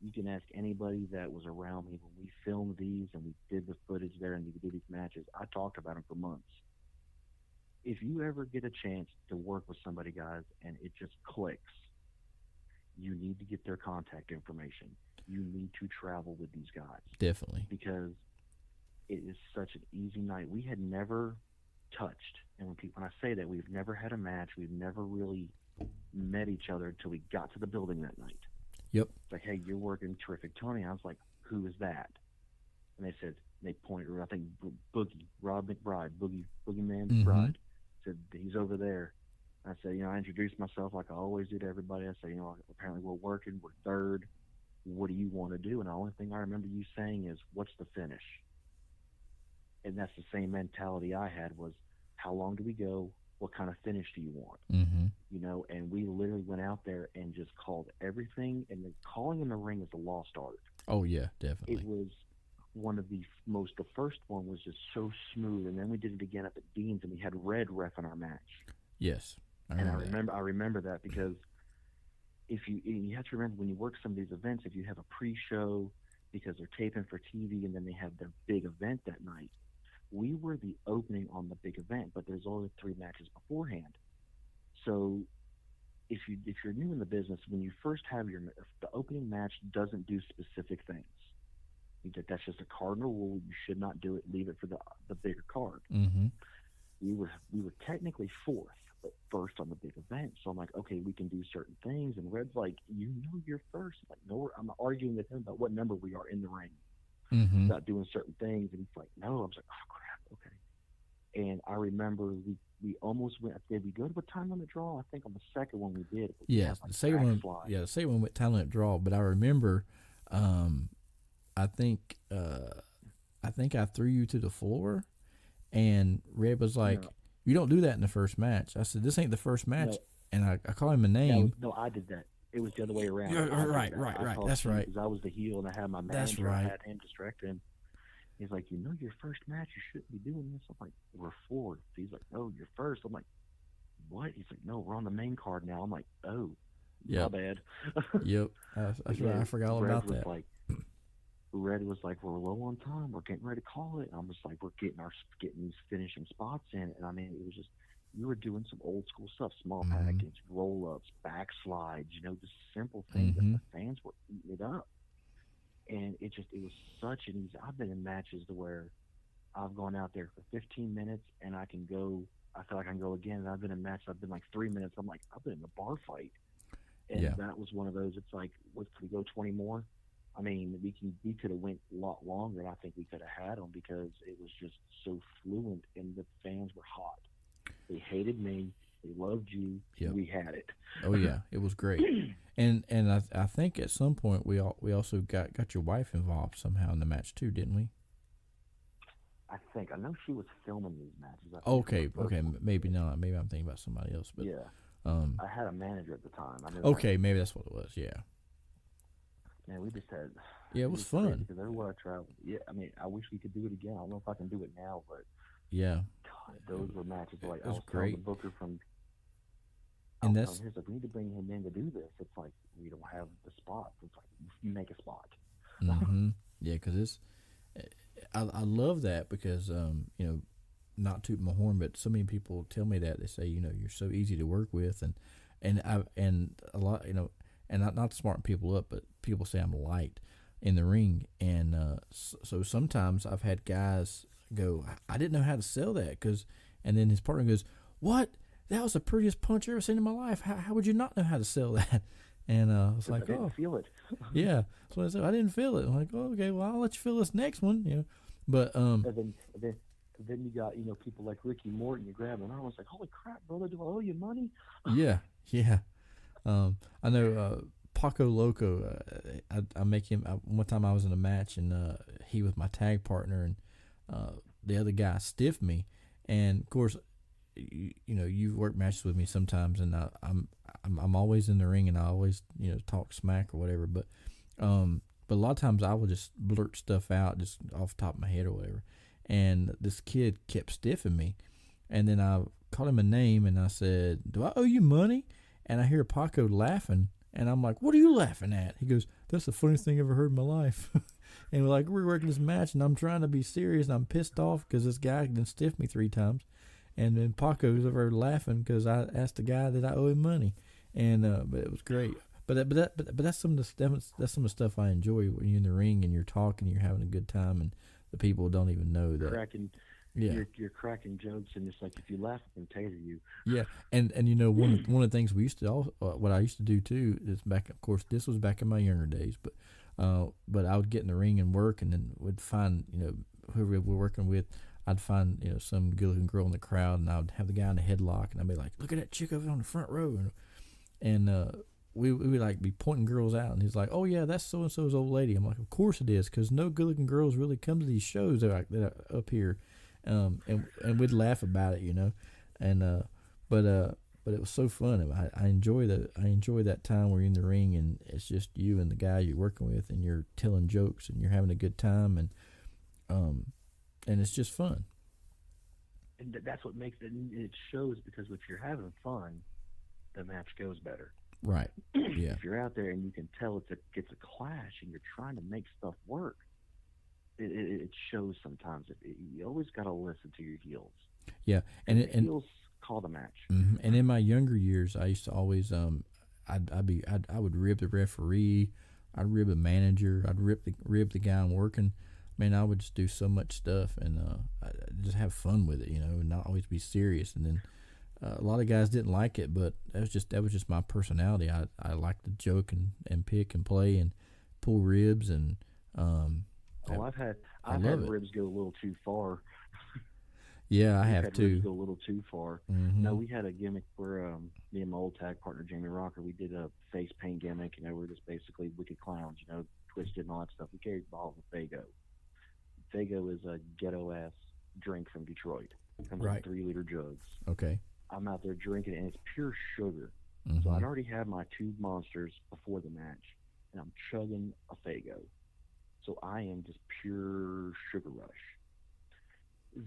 You can ask anybody that was around me when we filmed these and we did the footage there and we did these matches. I talked about them for months. If you ever get a chance to work with somebody, guys, and it just clicks, you need to get their contact information. You need to travel with these guys. Definitely. Because it is such an easy night. We had never touched, and when I say that, we've never had a match. We've never really met each other until we got to the building that night. Yep. It's like, hey, you're working Terrific Tony. I was like, who is that? And they said, they pointed, I think Boogie, Rob McBride, Boogeyman McBride, said, he's over there. I said, I introduced myself like I always do to everybody. I said, apparently we're working, we're third. What do you want to do? And the only thing I remember you saying is, what's the finish? And that's the same mentality I had was, how long do we go? What kind of finish do you want? And we literally went out there and just called everything. And the calling in the ring is a lost art. Oh, yeah, definitely. It was one of the first one was just so smooth. And then we did it again up at Dean's, and we had Red ref in our match. Yes. I remember that because if you have to remember when you work some of these events, if you have a pre-show because they're taping for TV and then they have their big event that night, we were the opening on the big event, but there's only 3 matches beforehand. So if you're new in the business, when you first have the opening match doesn't do specific things. That's just a cardinal rule. You should not do it. Leave it for the bigger card. We were technically 4th, but first on the big event. So I'm like, okay, we can do certain things. And Red's like, you're first. I'm like, no, I'm arguing with him about what number we are in the ring. About doing certain things, and he's like, no. I was like, oh crap, okay. And I remember we almost went. Did we go to a time limit draw? I think on the second one we did. Yes, the second one. Yeah, the second one went time limit draw. But I remember, I think I threw you to the floor, and Red was like, "You don't do that in the first match." I said, "This ain't the first match," and I called him a name. No, I did that. It was the other way around. Right. That's right. Because I was the heel and I had my manager. That's right. I had him distract him. He's like, your first match, you shouldn't be doing this. I'm like, we're 4th. He's like, no, you're first. I'm like, what? He's like, no, we're on the main card now. I'm like, oh, my bad. Yep. That's right. I forgot all about that. Red was like, we're low on time. We're getting ready to call it. And I'm just like, we're getting these finishing spots in. And I mean, it was just, you were doing some old school stuff, small package, roll-ups, backslides, just simple things. And the fans were eating it up. And it was such an easy. I've been in matches to where I've gone out there for 15 minutes and I feel like I can go again. And I've been in matches, I've been like 3 minutes. I'm like, I've been in a bar fight. And that was one of those, it's like, could we go 20 more? I mean, we could have went a lot longer than I think we could have had them because it was just so fluent and the fans were hot. They hated me. They loved you. Yep. We had it. Oh yeah, it was great. And I think at some point we also got your wife involved somehow in the match too, didn't we? I know she was filming these matches. Okay, maybe not. Maybe I'm thinking about somebody else. But I had a manager at the time. Okay, maybe that's what it was. Yeah. Man, we just had. Yeah, it was fun. Because everywhere I traveled. Yeah, I mean, I wish we could do it again. I don't know if I can do it now, but. Yeah. God, those were matches like it was great. The Booker from. And that's. Here's like, we need to bring him in to do this. It's like we don't have the spots. It's like you make a spot. Yeah, because I love that because not tooting my horn, but so many people tell me that they say you're so easy to work with and a lot and not to smarten people up, but people say I'm light in the ring, and so sometimes I've had guys go, I didn't know how to sell that and then his partner goes, what? That was the prettiest punch I've ever seen in my life. How would you not know how to sell that? And I was like, I didn't feel it. Yeah, so I said I didn't feel it. I'm like, oh, okay, well I'll let you feel this next one, But and then you got people like Ricky Morton. You grab him, and I was like, holy crap, brother, do I owe you money? Yeah. I know Paco Loco. I make him. One time I was in a match and he was my tag partner, and the other guy stiffed me. And of course, you've worked matches with me sometimes, and I'm always in the ring, and I always talk smack or whatever. But a lot of times I will just blurt stuff out just off the top of my head or whatever. And this kid kept stiffing me, and then I called him a name and I said, "Do I owe you money?" And I hear Paco laughing, And I'm like, what are you laughing at? He goes, that's the funniest thing I ever heard in my life. And we're working this match, and I'm trying to be serious, and I'm pissed off because this guy done stiffed me 3 times. And then Paco's over laughing because I asked the guy that I owe him money. And but it was great. But that's some of the stuff I enjoy when you're in the ring and you're talking, you're having a good time, and the people don't even know that. You're cracking jokes, and it's like if you laugh, I can taser you. Yeah, and one of the things we used to what I used to do too is back. Of course, this was back in my younger days, but I would get in the ring and work, and then would find whoever we're working with. I'd find some good-looking girl in the crowd, and I'd have the guy in a headlock, and I'd be like, "Look at that chick over on the front row," and we would like be pointing girls out, and he's like, "Oh yeah, that's so and so's old lady." I'm like, "Of course it is, because no good-looking girls really come to these shows that are up here," and we'd laugh about it, and but it was so fun. I enjoy that time where you're in the ring and it's just you and the guy you're working with, and you're telling jokes and you're having a good time, and it's just fun. And that's what makes it shows, because if you're having fun, the match goes better. Right. Yeah. If you're out there and you can tell it's a clash and you're trying to make stuff work, it shows sometimes. You always got to listen to your heels. Yeah, and heels call the match. Mm-hmm. And in my younger years, I used to always I would rib the referee, I'd rib the manager, I'd rib the guy I'm working. Man, I would just do so much stuff, and I'd just have fun with it, and not always be serious. And then a lot of guys didn't like it, but that was just my personality. I like to joke and pick and play and pull ribs, and I've had ribs go a little too far. Yeah, I have too. Go a little too far. Mm-hmm. No, we had a gimmick where me and my old tag partner Jamie Rocker, we did a face paint gimmick. We were just basically wicked clowns, twisted and all that stuff. We carried bottles of Faygo. Faygo is a ghetto ass drink from Detroit. It comes in 3-liter jugs. Okay. I'm out there drinking it, and it's pure sugar. Mm-hmm. So I'd already had my 2 monsters before the match, and I'm chugging a Faygo. So I am just pure sugar rush.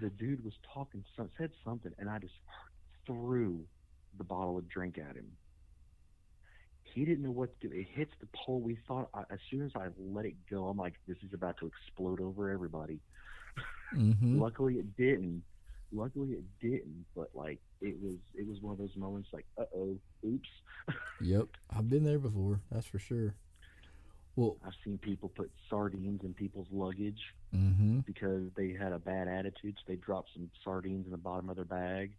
The dude was said something, and I just threw the bottle of drink at him. He didn't know what to do. It hits the pole. We thought, as soon as I let it go, I'm like, this is about to explode over everybody. Mm-hmm. Luckily it didn't, but it was one of those moments like, uh-oh, oops. Yep, I've been there before, that's for sure. Well, I've seen people put sardines in people's luggage mm-hmm. because they had a bad attitude, so they dropped some sardines in the bottom of their bag.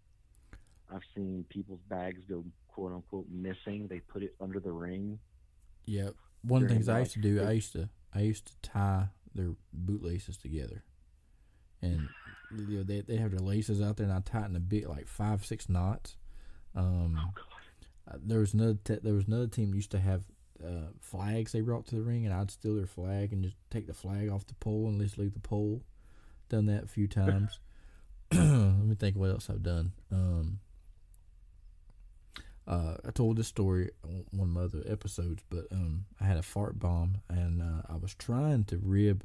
I've seen people's bags go quote unquote missing. They put it under the ring. Yep. One of the things I used to do, I used to tie their bootlaces together, and they have their laces out there, and I tighten a bit, like 5-6 knots. Oh God. There was another team that used to have flags they brought to the ring, and I'd steal their flag and just take the flag off the pole and just leave the pole. Done that a few times. Let me think what else I've done. I told this story on one of my other episodes, but I had a fart bomb, and I was trying to rib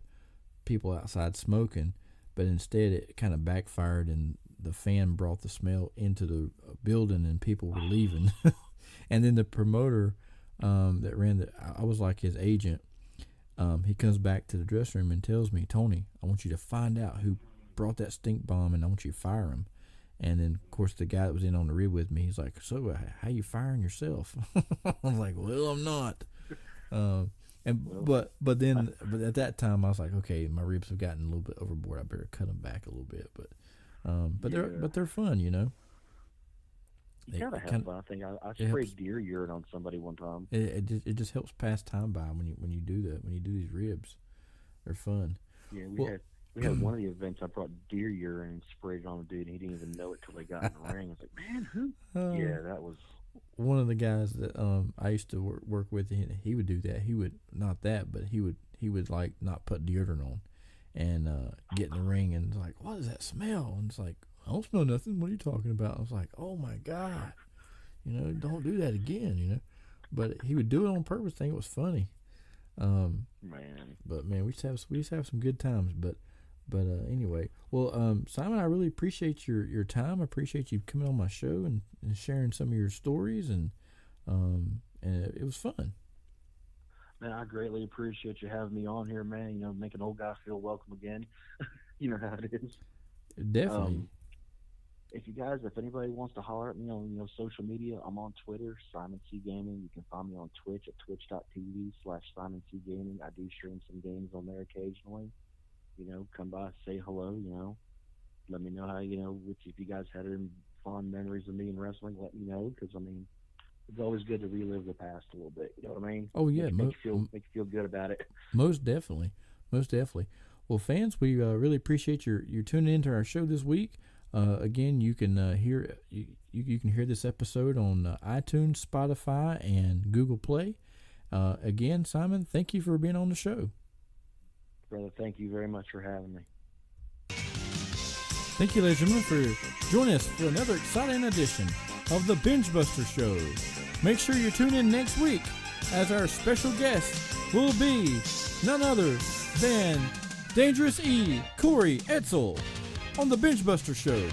people outside smoking, but instead it kind of backfired, and the fan brought the smell into the building, and people were leaving. And then the promoter that ran I was like his agent. He comes back to the dressing room and tells me, "Tony, I want you to find out who brought that stink bomb, and I want you to fire him." And then, of course, the guy that was in on the rib with me, he's like, "So, how you firing yourself?" I was like, "Well, I'm not." But at that time, I was like, "Okay, my ribs have gotten a little bit overboard. I better cut them back a little bit." But they're fun, You gotta have fun. I think I sprayed deer urine on somebody one time. It just helps pass time by when you do that. When you do these ribs, they're fun. Yeah, we had one of the events. I brought deer urine and sprayed it on a dude, and he didn't even know it till they got in the ring. I was like, "Man, who?" Yeah, that was one of the guys that I used to work with. He would do that. He would not that, but he would like not put deodorant on, and get in the ring and like, "What is that smell?" And it's like, "I don't smell nothing. What are you talking about?" I was like, "Oh my God, don't do that again." But he would do it on purpose. I think it was funny. Man. But man, we used to have some good times. But anyway, well, Simon, I really appreciate your time. I appreciate you coming on my show and sharing some of your stories, and and it was fun. Man, I greatly appreciate you having me on here, man. Make an old guy feel welcome again. You know how it is. Definitely. If anybody wants to holler at me on social media, I'm on Twitter, Simon C Gaming. You can find me on Twitch at twitch.tv/Simon C Gaming. I do stream some games on there occasionally. Come by, say hello. Let me know how if you guys had any fond memories of me in wrestling. Let me know, because it's always good to relive the past a little bit. You know what I mean? Oh yeah, make you feel good about it. Most definitely. Well, fans, we really appreciate your tuning into our show this week. Again, you can hear you can hear this episode on iTunes, Spotify, and Google Play. Again, Simon, thank you for being on the show. Brother, thank you very much for having me. Thank you, ladies and gentlemen, for joining us for another exciting edition of the BengeBuster Show. Make sure you tune in next week, as our special guest will be none other than Dangerous E. Corey Etzel on the BengeBuster Show.